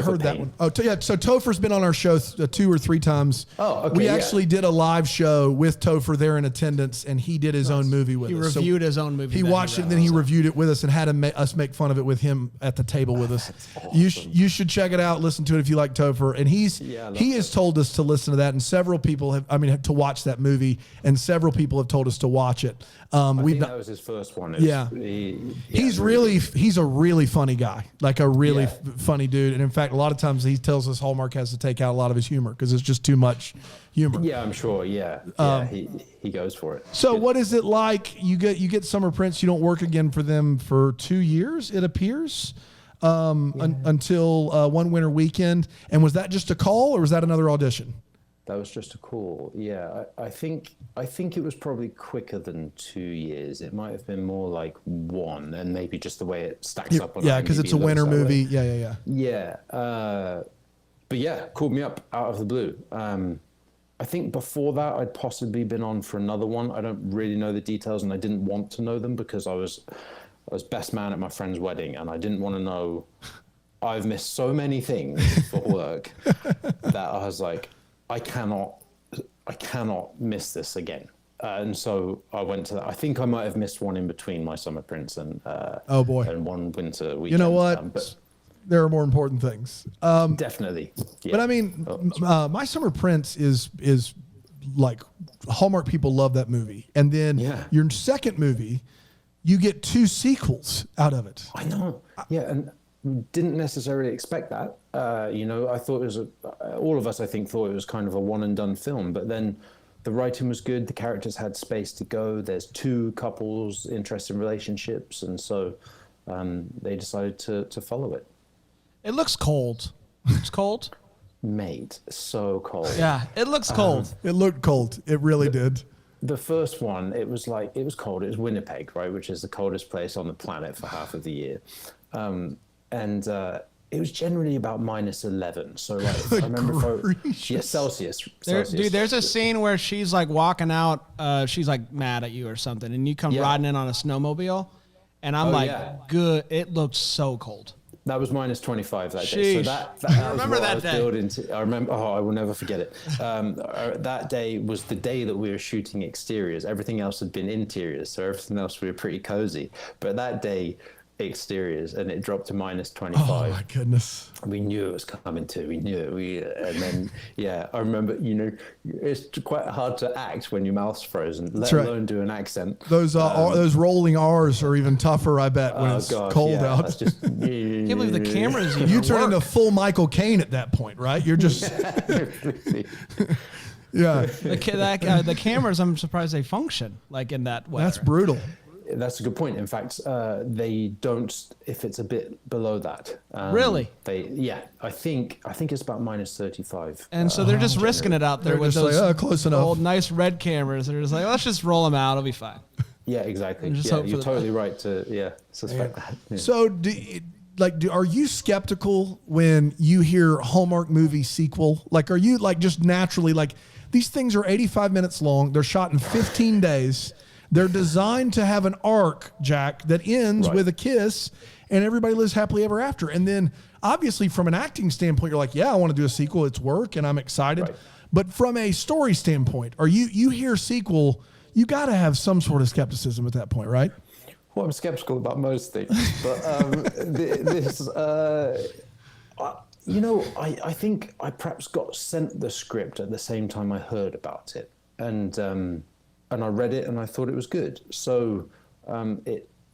Speaker 3: heard that one. Oh, so Topher's been on our show 2 or 3 times. Oh, okay.
Speaker 2: We actually did a live show with Topher there in attendance, and he did his own movie with us.
Speaker 1: He reviewed his own movie.
Speaker 2: He watched it, and then he reviewed it with us and had us make fun of it with him at the table with us. Awesome. You should check it out, listen to it if you like Topher. And he has told us to listen to that, and several people to watch that movie, and several people have told us to watch it.
Speaker 3: I think that was his first one.
Speaker 2: He's a really funny guy, like a really funny dude. And in fact, a lot of times he tells us Hallmark has to take out a lot of his humor because it's just too much humor.
Speaker 3: Yeah, I'm sure. Yeah, he goes for it.
Speaker 2: So what is it like? You get Summer Prince. You don't work again for them for 2 years, it appears, until one winter weekend. And was that just a call or was that another audition?
Speaker 3: That was just a call. Yeah, I think it was probably quicker than 2 years. It might have been more like 1, and maybe just the way it stacks up.
Speaker 2: Yeah, because it's a winter movie. Yeah.
Speaker 3: Yeah, but yeah, called me up out of the blue. I think before that I'd possibly been on for another one. I don't really know the details, and I didn't want to know them because I was best man at my friend's wedding, and I didn't want to know. I've missed so many things for work that I was like, I cannot miss this again. And so I went to that. I think I might have missed one in between My Summer Prince and and One Winter Weekend.
Speaker 2: You know what? But there are more important things.
Speaker 3: Definitely. Yeah.
Speaker 2: But I mean, My Summer Prince is like Hallmark people love that movie. And then your second movie, you get 2 sequels out of it.
Speaker 3: I know. Yeah, and didn't necessarily expect that. I thought it was all of us, I think, thought it was kind of a one and done film, but then the writing was good. The characters had space to go. There's 2 couples, interesting relationships. And so they decided to follow it.
Speaker 1: It looks cold. It's cold.
Speaker 3: Mate, so cold.
Speaker 1: Yeah, it looks cold.
Speaker 2: It looked cold. It really did.
Speaker 3: The first one, it was cold. It was Winnipeg, right, which is the coldest place on the planet for half of the year. And it was generally about -11. So like, I remember Celsius.
Speaker 1: Dude, there's a scene where she's like walking out. She's like mad at you or something, and you come riding in on a snowmobile, and I'm good. It looked so cold.
Speaker 3: That was -25 that day. So that
Speaker 1: I remember that day.
Speaker 3: I remember. Oh, I will never forget it. That day was the day that we were shooting exteriors. Everything else had been interiors, so everything else we were pretty cozy. But that day, exteriors, and it dropped to minus 25.
Speaker 2: Oh my goodness.
Speaker 3: We knew it was coming too. We knew it. And then, yeah, I remember, it's quite hard to act when your mouth's frozen, let alone do an accent.
Speaker 2: Those rolling R's are even tougher, I bet, when it's cold out.
Speaker 3: That's just,
Speaker 1: Can't believe the cameras even
Speaker 2: You turn
Speaker 1: work.
Speaker 2: into full Michael Caine at that point, right? You're just, yeah.
Speaker 1: The cameras, I'm surprised they function like in that weather.
Speaker 2: That's brutal.
Speaker 3: That's a good point. In fact, they don't if it's a bit below that.
Speaker 1: Really?
Speaker 3: I think it's about minus 35.
Speaker 1: And so they're just risking it out there
Speaker 2: They're
Speaker 1: with
Speaker 2: just
Speaker 1: those
Speaker 2: like, close enough.
Speaker 1: old nice red cameras. They're just like, let's just roll them out. It'll be fine.
Speaker 3: Yeah, exactly.
Speaker 1: And just
Speaker 3: Yeah,
Speaker 1: hope for
Speaker 3: you're
Speaker 1: the
Speaker 3: totally right to suspect that. Yeah.
Speaker 2: So, are you skeptical when you hear Hallmark movie sequel? Like, are you like just naturally like these things are 85 minutes long? They're shot in 15 days. They're designed to have an arc, Jack, that ends with a kiss and everybody lives happily ever after. And then obviously from an acting standpoint, you're like, yeah, I want to do a sequel. It's work and I'm excited. Right. But from a story standpoint, you hear sequel, you got to have some sort of skepticism at that point, right?
Speaker 3: Well, I'm skeptical about most things, but I think I perhaps got sent the script at the same time I heard about it. And I read it and I thought it was good. So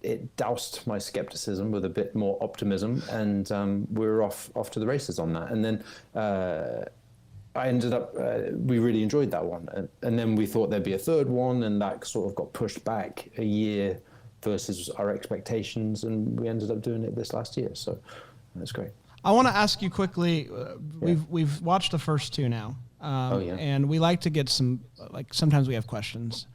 Speaker 3: it doused my skepticism with a bit more optimism, and we were off to the races on that. And then I ended up, we really enjoyed that one. And then we thought there'd be a third one, and that sort of got pushed back a year versus our expectations, and we ended up doing it this last year. So that's great.
Speaker 1: I want to ask you quickly, we've watched the first two now. And we like to get sometimes we have questions.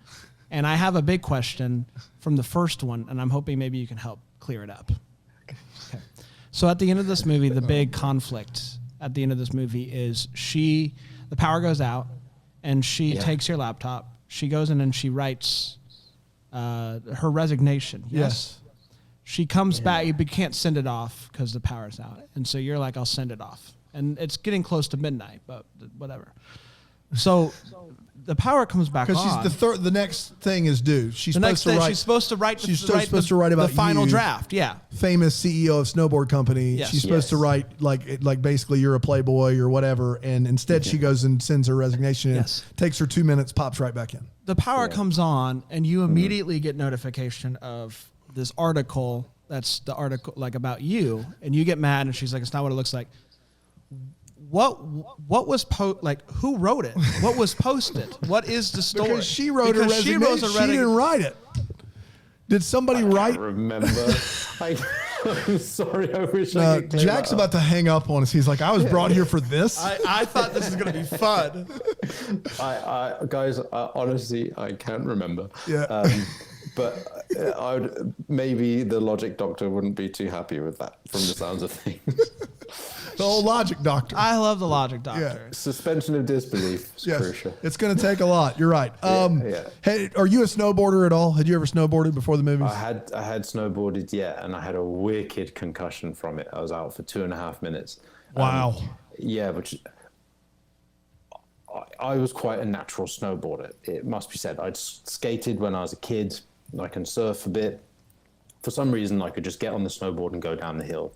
Speaker 1: And I have a big question from the first one, and I'm hoping maybe you can help clear it up. Okay. So at the end of this movie, the big conflict at the end of this movie is the power goes out, and she takes your laptop. She goes in and she writes her resignation. Yes. She comes back, but you can't send it off because the power's out. And so you're like, I'll send it off. And it's getting close to midnight, but whatever. So the power comes back on.
Speaker 2: Because the next thing is due. She's supposed to write about
Speaker 1: the final
Speaker 2: you,
Speaker 1: draft. Yeah.
Speaker 2: Famous CEO of snowboard company.
Speaker 1: Yes.
Speaker 2: She's supposed to write like basically you're a playboy or whatever. And instead she goes and sends her resignation in. Takes her 2 minutes, pops right back in.
Speaker 1: The power comes on and you immediately get notification of this article. That's the article like about you. And you get mad and she's like, it's not what it looks like. What was who wrote it? What was posted? What is the story?
Speaker 2: Because she wrote her resignation. She didn't write it. Did somebody write?
Speaker 3: I can't remember. I'm sorry. I wish I could.
Speaker 2: Jack's about to hang up on us. He's like, I was brought here for this.
Speaker 1: I thought this was going to be fun.
Speaker 3: Guys, honestly, I can't remember.
Speaker 2: Yeah.
Speaker 3: But maybe the logic doctor wouldn't be too happy with that from the sounds of things.
Speaker 2: The old logic doctor.
Speaker 1: I love the logic doctor.
Speaker 2: Yeah.
Speaker 3: Suspension of disbelief is crucial.
Speaker 2: It's going to take a lot. You're right. Hey, are you a snowboarder at all? Had you ever snowboarded before the movies?
Speaker 3: I had snowboarded, and I had a wicked concussion from it. I was out for 2.5 minutes.
Speaker 2: Wow.
Speaker 3: Which I was quite a natural snowboarder. It must be said. I'd skated when I was a kid. I can surf a bit. For some reason, I could just get on the snowboard and go down the hill.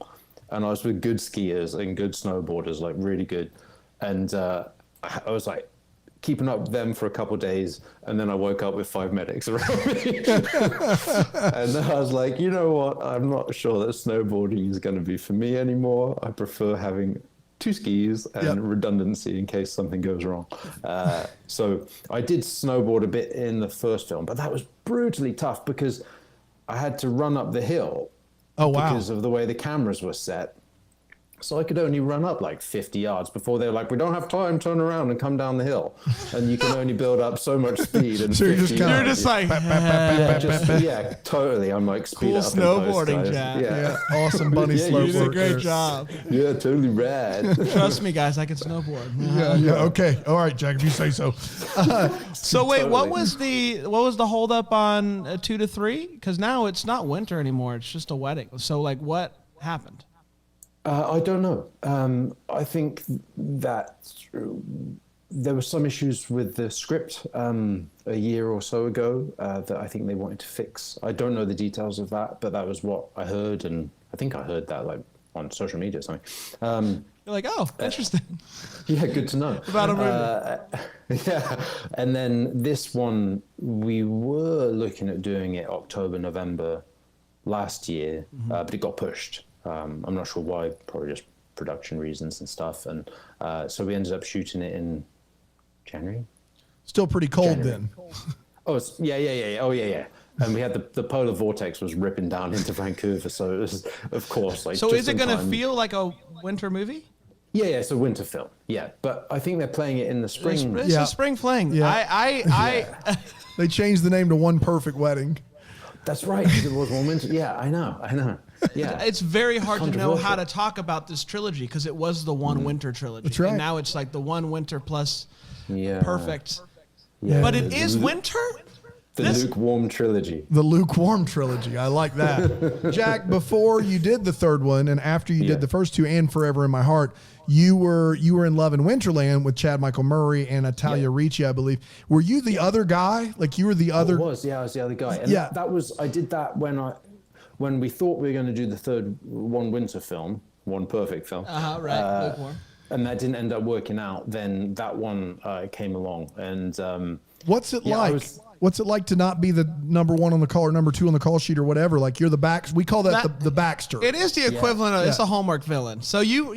Speaker 3: And I was with good skiers and good snowboarders, like really good. And I was like keeping up with them for a couple of days. And then I woke up with 5 medics around me. And then I was like, you know what? I'm not sure that snowboarding is going to be for me anymore. I prefer having 2 skis and redundancy in case something goes wrong. So I did snowboard a bit in the first film, but that was brutally tough because I had to run up the hill.
Speaker 2: Oh, wow.
Speaker 3: Because of the way the cameras were set. So I could only run up like 50 yards before they were like, we don't have time, turn around and come down the hill. And you can only build up so much speed. And
Speaker 2: so you're just
Speaker 1: like,
Speaker 3: totally. I'm like, speed
Speaker 1: cool
Speaker 3: up.
Speaker 1: Snowboarding, Jack.
Speaker 2: Yeah. Awesome bunny slope.
Speaker 1: You did a great job.
Speaker 3: Yeah, totally rad.
Speaker 1: Trust me, guys, I can snowboard.
Speaker 2: Yeah. Okay. All right, Jack, if you say so.
Speaker 1: So wait, totally. what was the holdup on 2 to 3? Because now it's not winter anymore. It's just a wedding. So like, what happened?
Speaker 3: I don't know. I think that there were some issues with the script a year or so ago that I think they wanted to fix. I don't know the details of that, but that was what I heard, and I think I heard that like on social media or something.
Speaker 1: You're like, oh, interesting.
Speaker 3: Yeah, good to know.
Speaker 1: About a movie.
Speaker 3: Yeah, and then this one, we were looking at doing it October, November last year, but it got pushed. I'm not sure why, probably just production reasons and stuff. And so we ended up shooting it in January.
Speaker 2: Still pretty cold
Speaker 3: January.
Speaker 2: then.
Speaker 3: Oh, yeah. Oh, yeah. And we had the polar vortex was ripping down into Vancouver, so it was, of course, like.
Speaker 1: So
Speaker 3: just
Speaker 1: is it
Speaker 3: in
Speaker 1: going to
Speaker 3: time.
Speaker 1: feel like a winter movie?
Speaker 3: Yeah, it's a winter film. Yeah, but I think they're playing it in the spring.
Speaker 1: It's a spring fling.
Speaker 2: Yeah. They changed the name to One Perfect Wedding.
Speaker 3: That's right, 'cause it was one winter. Yeah, I know. Yeah,
Speaker 1: It's very hard to know how
Speaker 3: Controversial.
Speaker 1: to talk about this trilogy because it was the one winter trilogy.
Speaker 2: That's right.
Speaker 1: And now it's like the one winter plus
Speaker 3: yeah.
Speaker 1: perfect.
Speaker 3: Yeah.
Speaker 1: But it is winter?
Speaker 3: The
Speaker 1: This-
Speaker 3: lukewarm trilogy.
Speaker 2: The lukewarm trilogy. I like that. Jack, before you did the third one and after you
Speaker 3: Yeah.
Speaker 2: did the first two and Forever in My Heart, you were in Love in Winterland with Chad Michael Murray and Natalia Ricci, I believe. Were you the other guy? Like you were the other?
Speaker 3: I was the other guy. And
Speaker 2: Yeah.
Speaker 3: that was, I did that when we thought we were going to do the third one winter film, one perfect film.
Speaker 1: Right. Lukewarm.
Speaker 3: And that didn't end up working out. Then that one came along. And
Speaker 2: What's it
Speaker 3: Yeah, I
Speaker 2: like?
Speaker 3: was-
Speaker 2: What's it like to not be the number one on the call or number two on the call sheet or whatever? Like you're the back. We call that the Baxter.
Speaker 1: It is the equivalent of it's
Speaker 2: Yeah.
Speaker 1: a Hallmark villain. So you're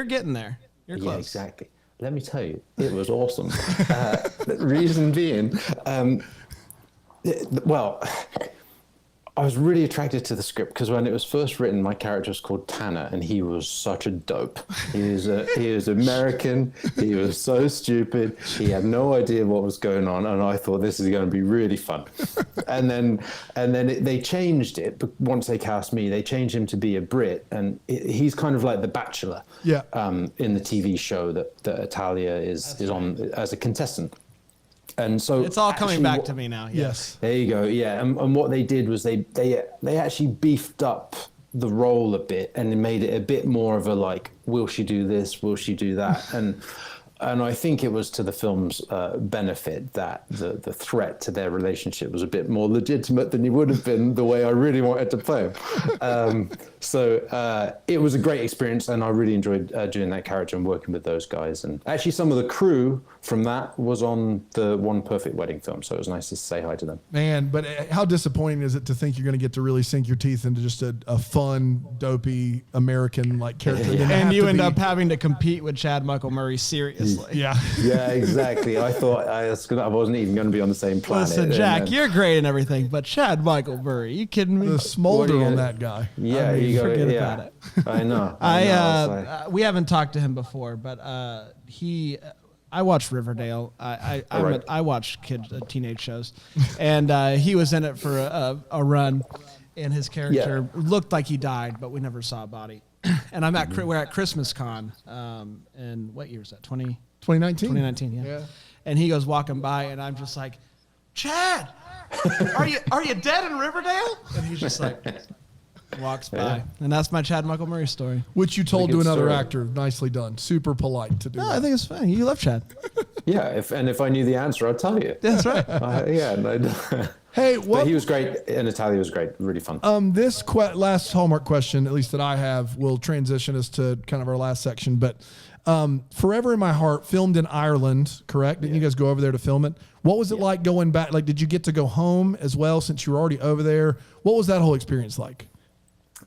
Speaker 1: getting there. You're close.
Speaker 3: yeah, exactly. Let me tell you, it was awesome. The reason being, well, I was really attracted to the script because when it was first written, my character was called Tanner, and he was such a dope. He was American. He was so stupid. He had no idea what was going on, and I thought this is going to be really fun. And then they changed it. But once they cast me, they changed him to be a Brit, and he's kind of like the Bachelor.
Speaker 2: Yeah.
Speaker 3: In the TV show that Italia is on as a contestant. And so
Speaker 1: It's all coming
Speaker 3: actually
Speaker 1: back
Speaker 3: what-
Speaker 1: to me now.
Speaker 2: Yes.
Speaker 3: There you go. Yeah, and what they did was they actually beefed up the role a bit and they made it a bit more of a like, will she do this? Will she do that? And I think it was to the film's benefit that the threat to their relationship was a bit more legitimate than he would have been the way I really wanted to play him. So it was a great experience, and I really enjoyed doing that character and working with those guys. And actually, some of the crew from that was on the One Perfect Wedding film, so it was nice to say hi to them.
Speaker 2: Man, but how disappointing is it to think you're going to get to really sink your teeth into just a fun, dopey American like character?
Speaker 3: Yeah.
Speaker 1: And you end up having to compete with Chad Michael Murray seriously.
Speaker 2: Yeah.
Speaker 3: Yeah, exactly. I thought I wasn't even going to be on the same planet.
Speaker 1: Listen,
Speaker 3: and
Speaker 1: Jack,
Speaker 3: then-
Speaker 1: you're great and everything, but Chad Michael Murray, you kidding me?
Speaker 2: The smolder
Speaker 3: What are you
Speaker 2: on
Speaker 3: gonna-
Speaker 2: that guy.
Speaker 3: Yeah,
Speaker 1: I mean,
Speaker 3: you got
Speaker 1: forget
Speaker 3: it. Yeah,
Speaker 1: about it.
Speaker 3: I know. It's like-
Speaker 1: We haven't talked to him before, but I watched Riverdale.
Speaker 3: Right.
Speaker 1: I watch teenage shows, and he was in it for a run, and his character looked like he died, but we never saw a body. And we're at Christmas Con, and what year was that?
Speaker 2: 2019.
Speaker 1: 2019, yeah. And he goes walking by, and I'm just like, Chad, are you dead in Riverdale? And he's just like, walks by, and that's my Chad Michael Murray story.
Speaker 2: Which you told to
Speaker 3: good
Speaker 2: another
Speaker 3: story.
Speaker 2: actor. Nicely done. Super polite to do
Speaker 1: No,
Speaker 2: that.
Speaker 1: I think it's fine. You love Chad.
Speaker 3: Yeah, if I knew the answer, I'd tell you.
Speaker 1: That's right.
Speaker 3: Yeah, no,
Speaker 2: Hey,
Speaker 3: but
Speaker 2: what
Speaker 3: he was great, and Natalia was great, really fun.
Speaker 2: this last Hallmark question, at least that I have, will transition us to kind of our last section. But Forever in My Heart, filmed in Ireland, correct? Didn't you guys go over there to film it? What was it like going back? Like, did you get to go home as well since you were already over there? What was that whole experience like?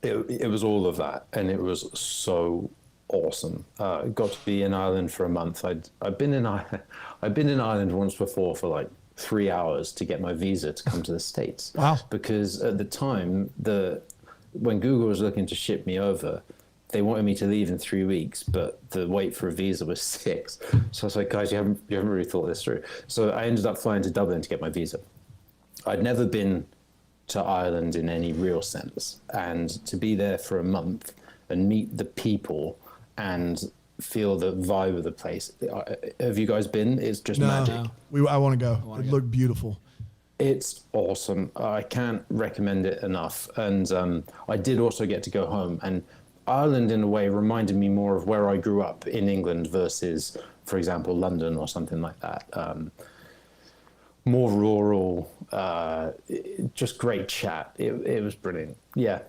Speaker 3: It was all of that, and it was so awesome. Got to be in Ireland for a month. I've been in Ireland once before for like 3 hours to get my visa to come to the States.
Speaker 2: Wow.
Speaker 3: Because at the time, when Google was looking to ship me over, they wanted me to leave in 3 weeks, but the wait for a visa was 6. So I was like, guys, you haven't really thought this through. So I ended up flying to Dublin to get my visa. I'd never been to Ireland in any real sense, and to be there for a month and meet the people and feel the vibe of the place. Have you guys been? It's just magic.
Speaker 2: I want to go. It looked beautiful.
Speaker 3: It's awesome. I can't recommend it enough. And I did also get to go home, and Ireland, in a way, reminded me more of where I grew up in England versus, for example, London or something like that. More rural, just great chat. It was brilliant. Yeah.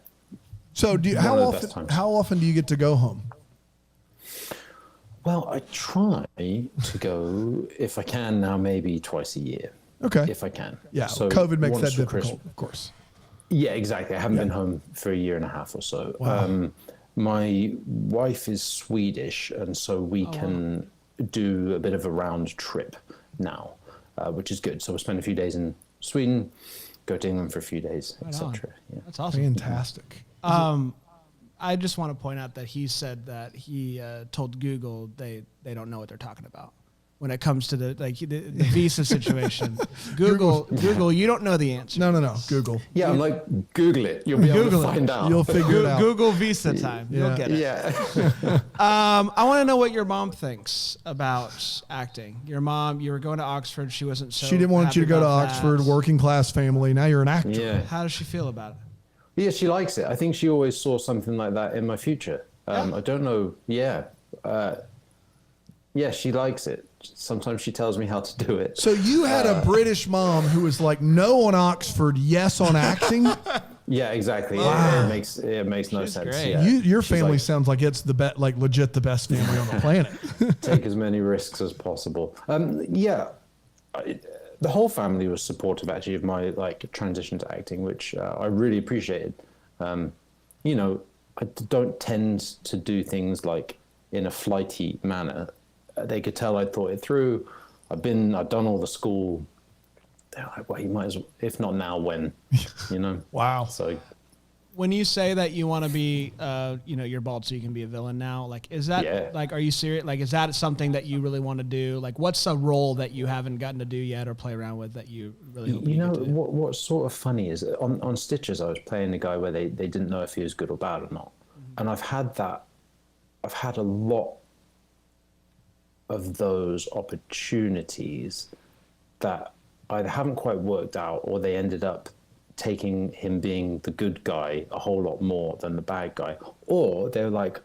Speaker 2: So how often do you get to go home?
Speaker 3: Well, I try to go, if I can now, maybe twice a year.
Speaker 2: Okay.
Speaker 3: If I can.
Speaker 2: Yeah.
Speaker 3: So
Speaker 2: COVID makes that
Speaker 3: once for
Speaker 2: difficult,
Speaker 3: Christmas.
Speaker 2: of course.
Speaker 3: Yeah, exactly. I haven't been home for a year and a half or so.
Speaker 2: Wow.
Speaker 3: My wife is Swedish, and so we can do a bit of a round trip now, which is good. So we'll spend a few days in Sweden, go to England for a few days, etc. Yeah.
Speaker 1: That's awesome.
Speaker 2: Fantastic.
Speaker 1: I just want to point out that he said that he told Google they don't know what they're talking about when it comes to the visa situation. Google, you don't know the answer.
Speaker 2: No. Google.
Speaker 3: Yeah, I'm like, Google it. You'll be able to find out.
Speaker 2: You'll figure it out.
Speaker 1: Google visa time. You'll get it.
Speaker 3: Yeah.
Speaker 1: I want to know what your mom thinks about acting. Your mom, you were going to Oxford. She wasn't so.
Speaker 2: She didn't want you to go to
Speaker 1: happy about
Speaker 2: Oxford,
Speaker 1: that.
Speaker 2: working class family. Now you're an actor.
Speaker 3: Yeah.
Speaker 1: How does she feel about it?
Speaker 3: Yeah, she likes it. I think she always saw something like that in my future. I don't know. Yeah. Yeah, she likes it. Sometimes she tells me how to do it.
Speaker 2: So you had a British mom who was like, no on Oxford, yes on acting.
Speaker 3: Yeah, exactly.
Speaker 2: Wow.
Speaker 3: It makes no
Speaker 1: She's
Speaker 3: sense.
Speaker 1: great.
Speaker 3: Yeah.
Speaker 2: Your
Speaker 3: She's
Speaker 2: family
Speaker 3: like,
Speaker 2: sounds like it's the legit the best family on the planet.
Speaker 3: take as many risks as possible. The whole family was supportive actually of my transition to acting, which I really appreciated. You know, I don't tend to do things like in a flighty manner. They could tell I'd thought it through. I'd done all the school. They're like, well, you might as well, if not now, when? You know.
Speaker 2: Wow.
Speaker 3: So.
Speaker 1: When you say that you want to be, you're bald so you can be a villain now, is that, are you serious? Is that something that you really want to do? What's a role that you haven't gotten to do yet or play around with that you really hope
Speaker 3: You know,
Speaker 1: get to?
Speaker 3: what's sort of funny is on Stitches, I was playing a guy where they didn't know if he was good or bad or not. Mm-hmm. And I've had a lot of those opportunities that either haven't quite worked out or they ended up taking him being the good guy a whole lot more than the bad guy, or they're like,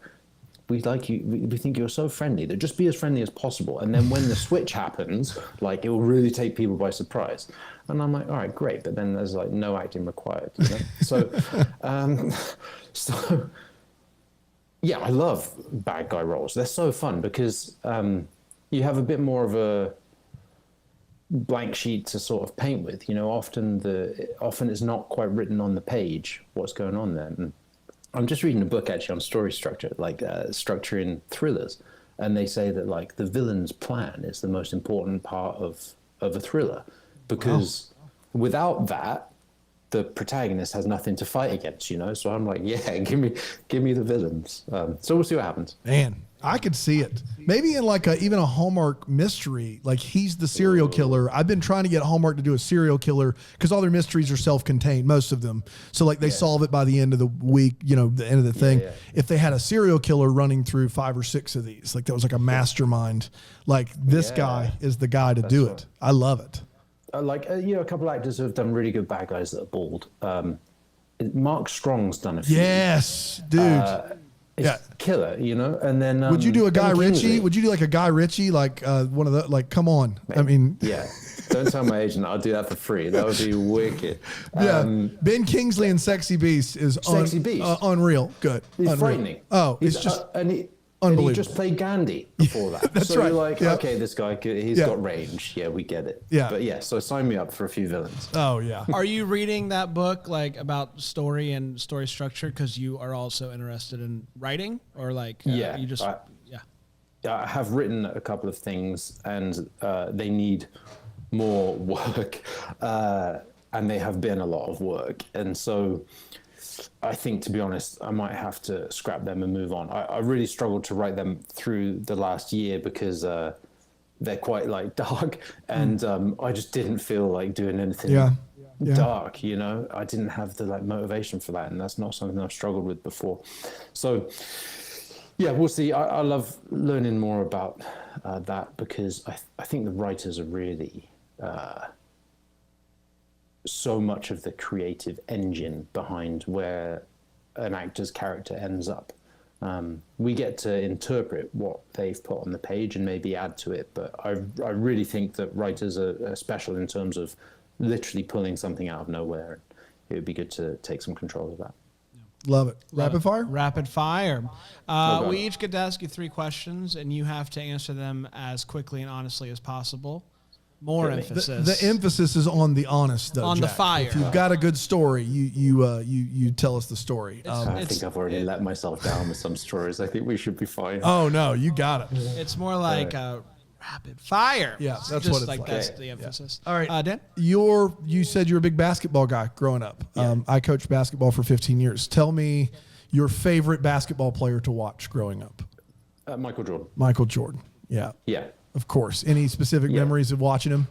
Speaker 3: we like you, we think you're so friendly that just be as friendly as possible, and then when the switch happens, it will really take people by surprise. And I'm like, all right, great, but then there's no acting required, you know? So yeah, I love bad guy roles. They're so fun because you have a bit more of a blank sheet to sort of paint with, you know. Often it's not quite written on the page what's going on there. And I'm just reading a book actually on story structure, structure in thrillers, and they say that the villain's plan is the most important part of a thriller, because without that, the protagonist has nothing to fight against, you know. So I'm like, yeah, give me the villains. So we'll see what happens.
Speaker 2: Man, I could see it. Maybe in even a Hallmark mystery, he's the serial killer. I've been trying to get Hallmark to do a serial killer because all their mysteries are self-contained, most of them. So they solve it by the end of the week, you know, the end of the thing. Yeah. If they had a serial killer running through 5 or 6 of these, that was a mastermind. This guy is the guy to do it. I love it.
Speaker 3: A couple of actors who have done really good bad guys that are bald. Mark Strong's done a few.
Speaker 2: Yes, dude.
Speaker 3: Killer, you know. And then
Speaker 2: would you do a Guy Ritchie? Would you do a Guy Ritchie, one of the come on? I mean,
Speaker 3: yeah. Don't tell my agent. I'll do that for free. That would be wicked.
Speaker 2: Yeah, Ben Kingsley in Sexy Beast is unreal. Good.
Speaker 3: He's
Speaker 2: unreal.
Speaker 3: Frightening.
Speaker 2: Oh, it's just unbelievable.
Speaker 3: And he just played Gandhi before that.
Speaker 2: That's
Speaker 3: so
Speaker 2: right.
Speaker 3: You're like, okay, this guy, he's got range. Yeah, we get it.
Speaker 2: Yeah.
Speaker 3: But so sign me up for a few villains.
Speaker 2: Oh, yeah.
Speaker 1: Are you reading that book about story and story structure because you are also interested in writing, or you just
Speaker 3: I have written a couple of things, and they need more work, and they have been a lot of work, and so I think, to be honest, I might have to scrap them and move on. I really struggled to write them through the last year because they're quite dark, and I just didn't feel like doing anything dark, you know. I didn't have the motivation for that, and that's not something I've struggled with before. So yeah, we'll see. I love learning more about that, because I think the writers are really so much of the creative engine behind where an actor's character ends up. We get to interpret what they've put on the page and maybe add to it. But I really think that writers are special in terms of literally pulling something out of nowhere. It would be good to take some control of that.
Speaker 2: Love it. Rapid fire?
Speaker 1: Rapid fire. We each get to ask you 3 questions, and you have to answer them as quickly and honestly as possible. More emphasis.
Speaker 2: The emphasis is on the honest, though.
Speaker 1: On
Speaker 2: Jack.
Speaker 1: the fire.
Speaker 2: If you've got a good story, you tell us the story.
Speaker 3: I think I've already let myself down with some stories. I think we should be fine.
Speaker 2: Oh no, you got it.
Speaker 1: It's more like rapid fire.
Speaker 2: Yeah, that's
Speaker 1: just
Speaker 2: what it's
Speaker 1: like.
Speaker 2: like.
Speaker 1: That's the emphasis.
Speaker 2: All right,
Speaker 1: Dan.
Speaker 2: You said you're a big basketball guy growing up. I coached basketball for 15 years. Tell me your favorite basketball player to watch growing up.
Speaker 3: Michael Jordan.
Speaker 2: Michael Jordan. Yeah.
Speaker 3: Yeah.
Speaker 2: Of course. Any specific memories of watching him?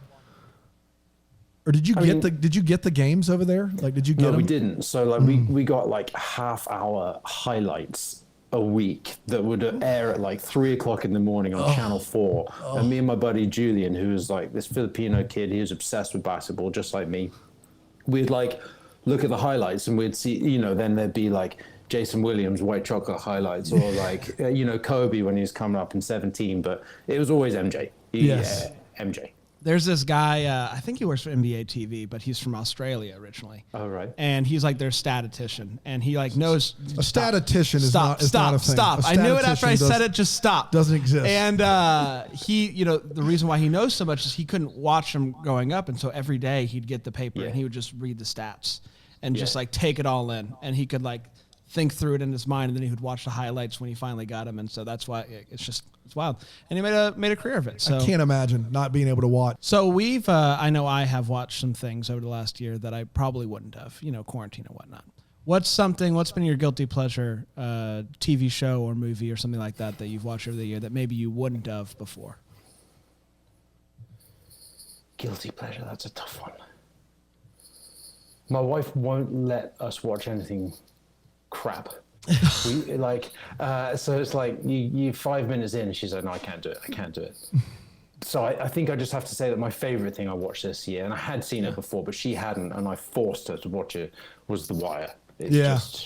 Speaker 2: Or did you get the games over there? Like, did you get them?
Speaker 3: No, we didn't. So like we got like half-hour highlights a week that would air at like 3:00 in the morning on Channel 4. And me and my buddy Julian, who was like this Filipino kid, he was obsessed with basketball, just like me. We'd like look at the highlights and we'd see, then there'd be like Jason Williams white chocolate highlights, or like Kobe when he was coming up in 17, but it was always MJ.
Speaker 2: Yes.
Speaker 3: MJ.
Speaker 1: There's this guy, I think he works for NBA TV, but he's from Australia originally.
Speaker 3: Oh, right.
Speaker 1: And he's like their statistician, and he like knows.
Speaker 2: A statistician is not a thing.
Speaker 1: Stop. I knew it after I said it. Just stop.
Speaker 2: Doesn't exist.
Speaker 1: And he, the reason why he knows so much is he couldn't watch them growing up, and so every day he'd get the paper and he would just read the stats and just like take it all in, and he could like think through it in his mind, and then he would watch the highlights when he finally got them, and so that's why it's wild. And he made a career of it. So
Speaker 2: I can't imagine not being able to watch.
Speaker 1: So we've I know I have watched some things over the last year that I probably wouldn't have, quarantine and whatnot. What's been your guilty pleasure TV show or movie or something like that you've watched over the year that maybe you wouldn't have before?
Speaker 3: Guilty pleasure, that's a tough one. My wife won't let us watch anything crap. So it's like you 5 minutes in and she's like, no, I can't do it. So I think I just have to say that my favorite thing I watched this year, and I had seen it before, but she hadn't, and I forced her to watch it, was The Wire.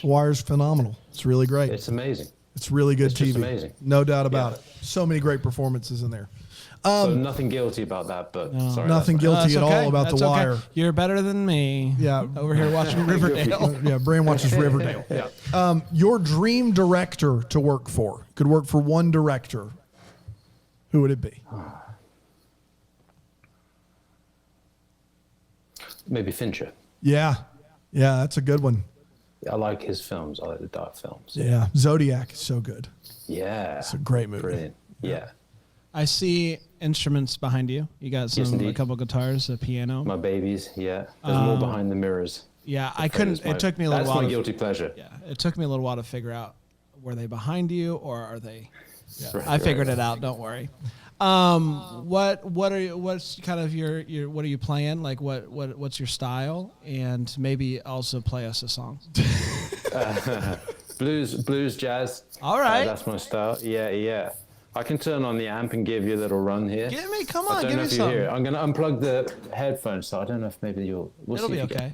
Speaker 2: Wire's phenomenal. It's really great.
Speaker 3: It's amazing.
Speaker 2: It's really good
Speaker 3: It's
Speaker 2: TV.
Speaker 3: just amazing.
Speaker 2: No doubt about it. So many great performances in there.
Speaker 3: So nothing guilty about that, but sorry.
Speaker 2: Nothing guilty at all about The Wire.
Speaker 1: You're better than me.
Speaker 2: Yeah.
Speaker 1: Over here watching Riverdale.
Speaker 2: Yeah, Brian watches Riverdale.
Speaker 3: Yeah.
Speaker 2: Your dream director to work for, could work for one director. Who would it be?
Speaker 3: Maybe Fincher.
Speaker 2: Yeah, that's a good one.
Speaker 3: I like his films. I like the dark films.
Speaker 2: Yeah, Zodiac is so good.
Speaker 3: Yeah.
Speaker 2: It's a great movie.
Speaker 3: Brilliant. Yeah.
Speaker 1: I see instruments behind you. You got a couple guitars, a piano.
Speaker 3: My babies, yeah. There's more behind the mirrors.
Speaker 1: Yeah, I couldn't. It took me a little while.
Speaker 3: That's my guilty pleasure.
Speaker 1: Yeah, it took me a little while to figure out, were they behind you or are they?
Speaker 3: Yeah.
Speaker 1: I figured it out. Don't worry. What's kind of your what are you playing? Like what's your style? And maybe also play us a song.
Speaker 3: Blues, jazz.
Speaker 1: All right.
Speaker 3: That's my style. Yeah. I can turn on the amp and give you a little run here.
Speaker 1: Come on, give me
Speaker 3: you
Speaker 1: some.
Speaker 3: hear it. I'm going to unplug the headphones, so I don't know if maybe we'll
Speaker 1: It'll
Speaker 3: see
Speaker 1: be
Speaker 3: if you
Speaker 1: okay.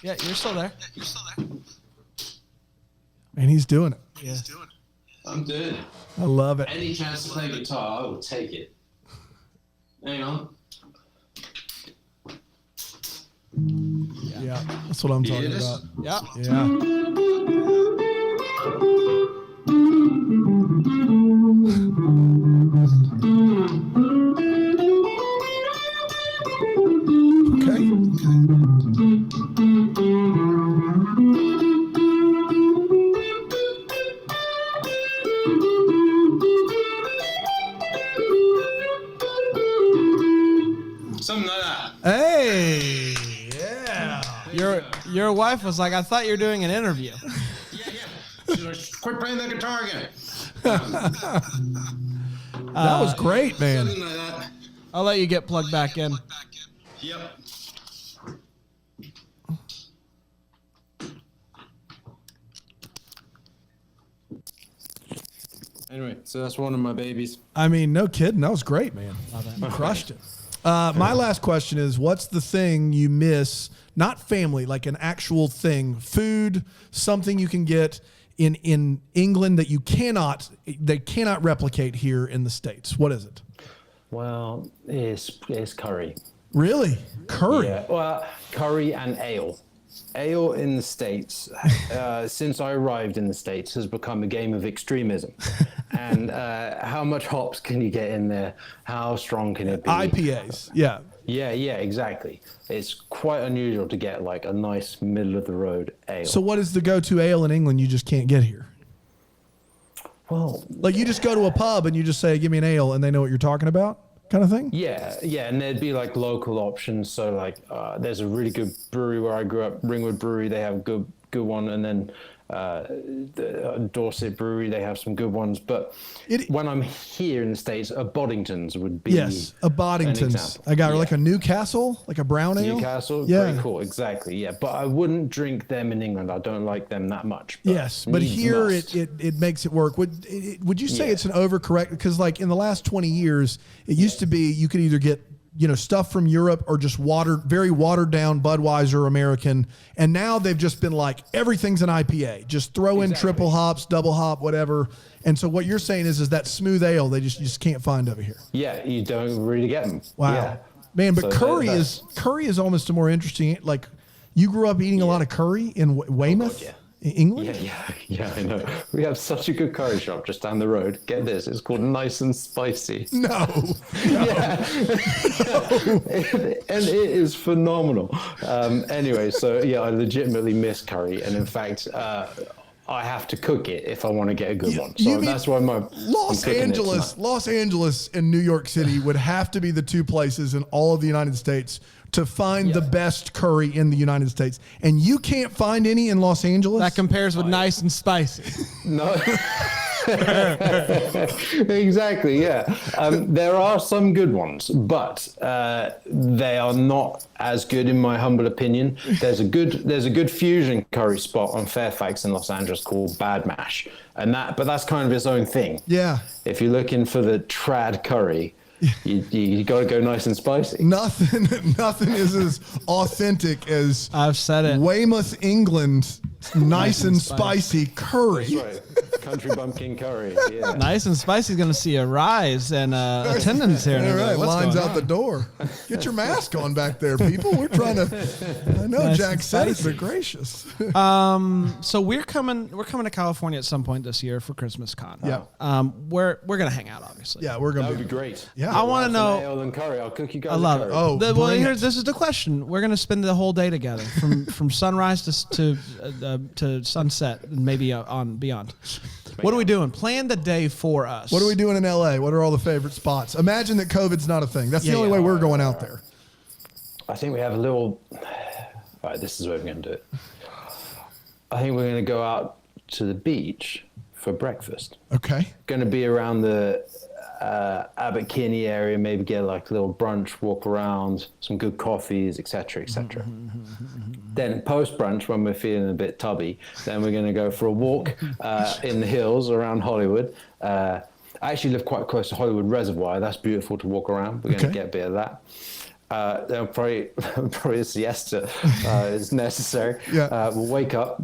Speaker 1: Yeah, you're still there.
Speaker 2: And he's doing it.
Speaker 1: Yeah.
Speaker 4: I'm doing it.
Speaker 2: I love it.
Speaker 4: Any chance to play guitar, I will take it. Hang on.
Speaker 2: Yeah, that's what I'm talking about.
Speaker 1: Yeah.
Speaker 2: Yeah.
Speaker 4: Something like that.
Speaker 2: Hey, yeah.
Speaker 1: Your wife was like, I thought you were doing an interview.
Speaker 4: Yeah. She's like, quit playing that guitar again.
Speaker 2: That was great, man.
Speaker 4: Something like that.
Speaker 1: I'll let you get plugged back in.
Speaker 4: Yep.
Speaker 3: Anyway, so that's one of my babies.
Speaker 2: I mean, no kidding. That was great, man. You crushed it. My last question is, what's the thing you miss, not family, like an actual thing, food, something you can get in England that they cannot replicate here in the States? What is it?
Speaker 3: Well, it's curry.
Speaker 2: Really? Curry?
Speaker 3: Yeah, well, curry and ale. Ale in the States, since I arrived in the States, has become a game of extremism. And how much hops can you get in there? How strong can it be?
Speaker 2: IPAs, yeah.
Speaker 3: Yeah, exactly. It's quite unusual to get like a nice middle-of-the-road ale.
Speaker 2: So what is the go-to ale in England you just can't get here?
Speaker 3: Well,
Speaker 2: Like you just go to a pub and you just say, give me an ale, and they know what you're talking about? Kind of thing?
Speaker 3: yeah, and there'd be like local options. So like, there's a really good brewery where I grew up, Ringwood Brewery. They have a good one, and then the Dorset Brewery. They have some good ones. But when I'm here in the States, a Boddington's would be
Speaker 2: A
Speaker 3: an
Speaker 2: Boddington's.
Speaker 3: example.
Speaker 2: I got like a Newcastle, like a brown ale.
Speaker 3: Newcastle,
Speaker 2: Yeah.
Speaker 3: very cool, exactly. Yeah, but I wouldn't drink them in England. I don't like them that much. But
Speaker 2: Yes, but
Speaker 3: needs
Speaker 2: here
Speaker 3: must.
Speaker 2: it makes it work. Would you say
Speaker 3: Yeah.
Speaker 2: it's an overcorrect? Because like in the last 20 years, it used to be you could either get stuff from Europe or just very watered down Budweiser American, and now they've just been like everything's an IPA. Just throw in
Speaker 3: Exactly.
Speaker 2: triple hops, double hop, whatever. And so what you're saying is that smooth ale you just can't find over here.
Speaker 3: Yeah, you don't really get them.
Speaker 2: Wow,
Speaker 3: Yeah.
Speaker 2: man! But
Speaker 3: So
Speaker 2: curry is almost a more interesting. Like you grew up eating a lot of curry in Weymouth,
Speaker 3: yeah.
Speaker 2: England.
Speaker 3: Yeah, I know. We have such a good curry shop just down the road. Get this, it's called Nice and Spicy.
Speaker 2: No.
Speaker 3: Yeah. And it is phenomenal. Anyway, so yeah, I legitimately miss curry. And in fact, I have to cook it if I want to get a good one.
Speaker 2: You
Speaker 3: So
Speaker 2: mean
Speaker 3: that's why
Speaker 2: Los Angeles and New York City would have to be the two places in all of the United States to find the best curry in the United States. And you can't find any in Los Angeles?
Speaker 1: That compares with Nice and Spicy.
Speaker 3: No. Exactly, yeah. There are some good ones, but they are not as good in my humble opinion. There's a good fusion curry spot on Fairfax in Los Angeles called Bad Mash, but that's kind of its own thing.
Speaker 2: Yeah.
Speaker 3: If you're looking for the trad curry, you got to go Nice and Spicy.
Speaker 2: Nothing is as authentic as
Speaker 1: I've said it.
Speaker 2: Weymouth, England, nice and spicy curry.
Speaker 3: That's right. Country bumpkin curry. Yeah.
Speaker 1: Nice and Spicy is going to see a rise in attendance here.
Speaker 2: All right,
Speaker 1: What's
Speaker 2: lines
Speaker 1: going
Speaker 2: out
Speaker 1: on?
Speaker 2: the door. Get your mask on back there, people. We're trying to. I know
Speaker 1: Nice
Speaker 2: Jack
Speaker 1: and
Speaker 2: said it,
Speaker 1: spicy.
Speaker 2: but gracious.
Speaker 1: So we're coming to California at some point this year for Christmas Con.
Speaker 2: Yeah.
Speaker 1: We're gonna hang out, obviously.
Speaker 2: Yeah, we're gonna
Speaker 3: That would be great.
Speaker 2: Yeah.
Speaker 1: I want to know.
Speaker 3: Ale and curry. I'll cook you guys.
Speaker 1: I love
Speaker 3: a
Speaker 1: it.
Speaker 3: curry.
Speaker 2: Oh,
Speaker 1: Well,
Speaker 2: bring
Speaker 1: here's
Speaker 2: it.
Speaker 1: this is the question. We're gonna spend the whole day together, from sunrise to sunset, and maybe on beyond. What are we doing? Plan the day for us.
Speaker 2: What are we doing in LA? What are all the favorite spots? Imagine that COVID's not a thing. That's the only way we're going out there.
Speaker 3: I think we have a little. All right, this is where we're going to do it. I think we're going to go out to the beach for breakfast.
Speaker 2: Okay.
Speaker 3: Going to be around the Abbot Kinney area, maybe get like a little brunch, walk around, some good coffees, etc., etc. Then post brunch, when we're feeling a bit tubby, then we're going to go for a walk in the hills around Hollywood. I actually live quite close to Hollywood Reservoir. That's beautiful to walk around. We're going to get a bit of that. Then probably a siesta is necessary.
Speaker 2: Yeah.
Speaker 3: We'll wake up.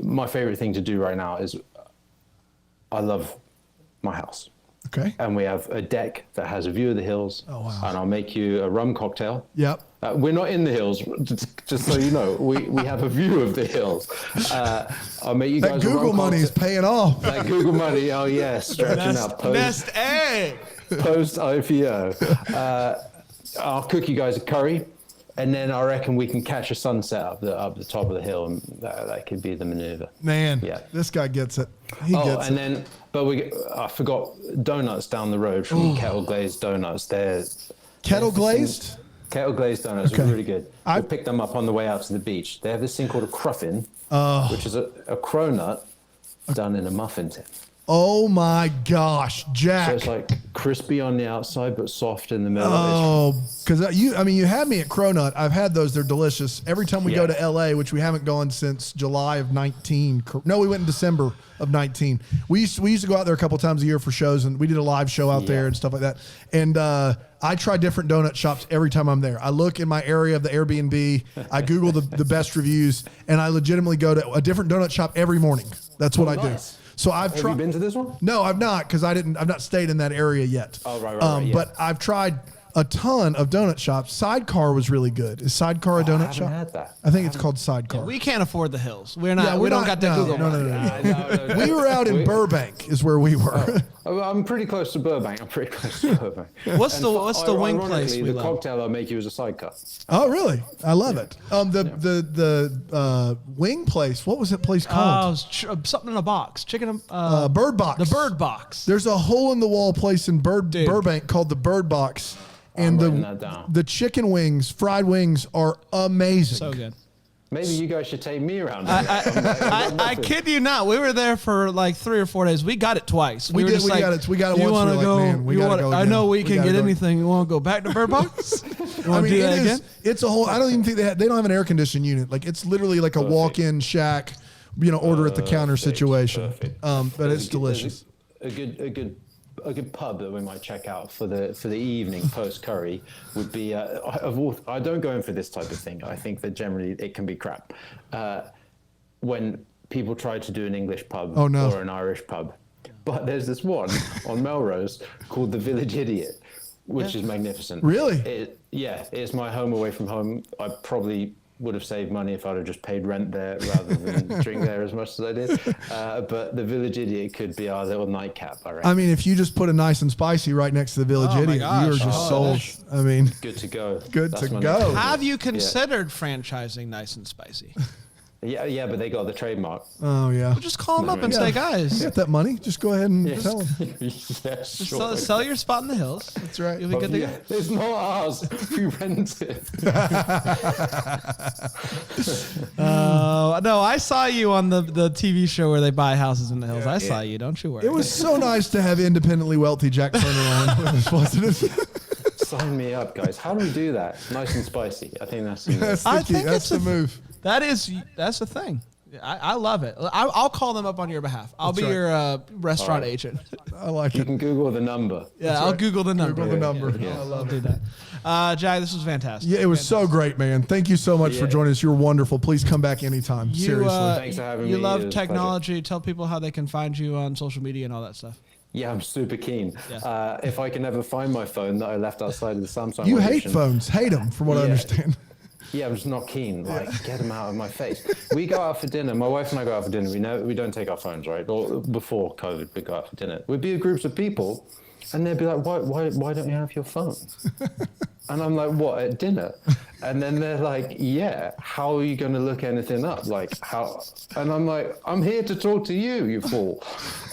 Speaker 3: My favorite thing to do right now is I love my house.
Speaker 2: Okay.
Speaker 3: And we have a deck that has a view of the hills.
Speaker 2: Oh, wow.
Speaker 3: And I'll make you a rum cocktail.
Speaker 2: Yep.
Speaker 3: We're not in the hills, just so you know. We have a view of the hills. I'll make you
Speaker 2: That
Speaker 3: guys a
Speaker 2: Google
Speaker 3: rum
Speaker 2: money is
Speaker 3: cocktail.
Speaker 2: paying off.
Speaker 3: That Google money, oh yeah, stretching up.
Speaker 1: Nest egg.
Speaker 3: Post IPO. I'll cook you guys a curry, and then I reckon we can catch a sunset up the top of the hill, and that could be the maneuver.
Speaker 2: Man,
Speaker 3: Yeah.
Speaker 2: this guy gets it. He gets
Speaker 3: and
Speaker 2: it.
Speaker 3: then, but I forgot donuts down the road from Kettle Glazed Donuts. They're
Speaker 2: Kettle glazed?
Speaker 3: Kettle Glazed Donuts
Speaker 2: Okay.
Speaker 3: are really good.
Speaker 2: I-
Speaker 3: We picked them up on the way out to the beach. They have this thing called a cruffin, which is a cronut done in a muffin tin.
Speaker 2: Oh my gosh, Jack.
Speaker 3: So it's like crispy on the outside, but soft in the middle.
Speaker 2: Oh, because you had me at Cronut. I've had those. They're delicious. Every time we go to LA, which we haven't gone since July of 19. No, we went in December of 19. We used to go out there a couple times a year for shows, and we did a live show out there and stuff like that. And I try different donut shops every time I'm there. I look in my area of the Airbnb. I Google the best reviews, and I legitimately go to a different donut shop every morning. That's what I do. So Have you
Speaker 3: been to this one?
Speaker 2: No, I've not, because I've not stayed in that area yet.
Speaker 3: Oh, right.
Speaker 2: But I've tried a ton of donut shops. Sidecar was really good. Is Sidecar a donut shop?
Speaker 3: I haven't had that.
Speaker 2: I think it's called Sidecar.
Speaker 1: We can't afford the hills. We're not.
Speaker 2: Yeah,
Speaker 1: we don't got that Google.
Speaker 2: No. We were out in Burbank, is where we were.
Speaker 3: I'm pretty close to Burbank.
Speaker 1: What's the wing place we
Speaker 3: the
Speaker 1: love?
Speaker 3: cocktail I'll make you is a sidecar.
Speaker 2: Oh, really? I love it. The wing place. What was that place called?
Speaker 1: Something in a box. Chicken.
Speaker 2: Bird Box.
Speaker 1: The Bird Box.
Speaker 2: There's a hole in the wall place in Burbank called the Bird Box, and the chicken wings, fried wings, are amazing.
Speaker 1: So good.
Speaker 3: Maybe you guys should take me around.
Speaker 1: I kid you not. We were there for like 3 or 4 days. We got it twice.
Speaker 2: We got it once.
Speaker 1: You want to go?
Speaker 2: Man, we gotta go
Speaker 1: I
Speaker 2: again.
Speaker 1: know we can get anything. You want to go back to Bird Box?
Speaker 2: I mean, it's a whole. I don't even think they don't have an air conditioning unit. Like, it's literally like a walk-in shack, order at the counter situation. But it's delicious.
Speaker 3: A good pub that we might check out for the evening post curry would be. I don't go in for this type of thing. I think that generally it can be crap. When people try to do an English pub or an Irish pub, but there's this one on Melrose called the Village Idiot, which is magnificent.
Speaker 2: Really?
Speaker 3: It's my home away from home. I probably would have saved money if I'd have just paid rent there rather than drink there as much as I did. But the Village Idiot could be our little nightcap, I reckon.
Speaker 2: I mean, if you just put a nice and spicy right next to the Village Idiot, you are just sold. I mean,
Speaker 3: good to go.
Speaker 2: Good to go.
Speaker 1: Have you considered franchising Nice and Spicy?
Speaker 3: Yeah, but they got the trademark.
Speaker 2: Oh, yeah.
Speaker 1: Well, just call them up and say, guys.
Speaker 2: You got that money? Just go ahead and tell them.
Speaker 3: Sell
Speaker 1: your spot in the hills.
Speaker 2: That's right.
Speaker 1: You'll be good to go.
Speaker 3: It's not ours. We rent it.
Speaker 1: No, I saw you on the TV show where they buy houses in the hills. I saw you. Don't you worry.
Speaker 2: It was so nice to have independently wealthy Jack Turner on with us, wasn't it?
Speaker 3: Sign me up, guys. How do we do that? Nice and spicy. I think that's
Speaker 2: the move.
Speaker 1: That's the thing. I love it. I'll call them up on your behalf. I'll be your restaurant agent.
Speaker 2: I like it.
Speaker 3: You can Google the number.
Speaker 1: Yeah, I'll Google the number.
Speaker 2: Google the number.
Speaker 1: Yeah. I love to do that. Jack, this was fantastic.
Speaker 2: Yeah, it was so great, man. Thank you so much for joining us. You're wonderful. Please come back anytime. Seriously.
Speaker 3: Thanks for having me.
Speaker 1: You love technology. Tell people how they can find you on social media and all that stuff.
Speaker 3: Yeah, I'm super keen.
Speaker 1: Yeah.
Speaker 3: If I can ever find my phone that I left outside of the Samsung
Speaker 2: You
Speaker 3: audition,
Speaker 2: hate phones. Hate them, from what I understand.
Speaker 3: Yeah, I'm just not keen. Like, get them out of my face. We go out for dinner. My wife and I go out for dinner. We don't take our phones, right? Or before COVID, we go out for dinner. We'd be groups of people, and they'd be like, "Why don't you have your phone?" And I'm like, "What, at dinner?" And then they're like, "Yeah. How are you going to look anything up? Like, how?" And I'm like, "I'm here to talk to you, you fool."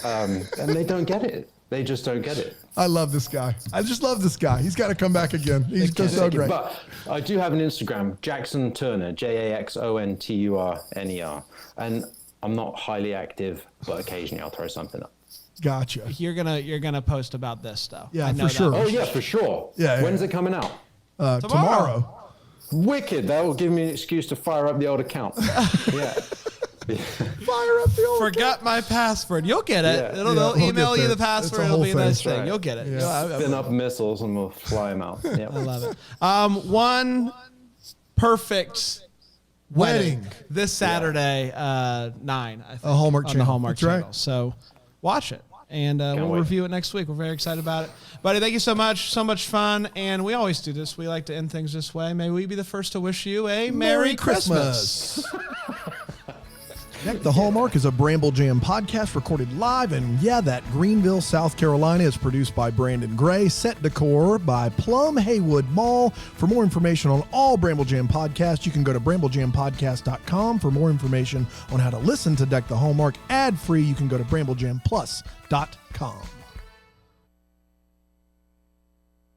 Speaker 3: And they don't get it. They just don't get it.
Speaker 2: I love this guy. I just love this guy. He's got to come back again. He's just so great.
Speaker 3: But I do have an Instagram, Jackson Turner, JacksonTurner. And I'm not highly active, but occasionally I'll throw something up.
Speaker 2: Gotcha.
Speaker 1: You're gonna post about this though.
Speaker 2: Yeah,
Speaker 1: I know
Speaker 2: for sure.
Speaker 1: that.
Speaker 3: Oh yeah, for sure.
Speaker 2: Yeah.
Speaker 3: When's it coming out?
Speaker 2: Tomorrow.
Speaker 3: Wicked. That will give me an excuse to fire up the old account. Yeah.
Speaker 2: Fire up the old
Speaker 1: Forgot my password. You'll get it.
Speaker 3: Yeah.
Speaker 1: They'll
Speaker 2: we'll
Speaker 1: email
Speaker 2: get
Speaker 1: you
Speaker 2: there.
Speaker 1: the password.
Speaker 2: It's a
Speaker 1: It'll
Speaker 2: whole
Speaker 1: be a
Speaker 2: thing.
Speaker 1: nice
Speaker 3: That's
Speaker 1: thing.
Speaker 3: right.
Speaker 1: You'll get it.
Speaker 2: Yeah.
Speaker 3: Spin up missiles and we'll fly them out. Yeah.
Speaker 1: I love it. One perfect wedding this Saturday, 9. I think,
Speaker 2: A Hallmark
Speaker 1: on
Speaker 2: channel.
Speaker 1: the Hallmark
Speaker 2: That's
Speaker 1: channel.
Speaker 2: right.
Speaker 1: So watch it. And we'll
Speaker 3: wait.
Speaker 1: review it next week. We're very excited about it. Buddy, thank you so much. So much fun. And we always do this. We like to end things this way. May we be the first to wish you a Merry Christmas.
Speaker 2: Deck the Hallmark is a Bramble Jam podcast recorded live in, that Greenville, South Carolina. It's produced by Brandon Gray. Set decor by Plum Haywood Mall. For more information on all Bramble Jam podcasts, you can go to bramblejampodcast.com. For more information on how to listen to Deck the Hallmark ad-free, you can go to bramblejamplus.com.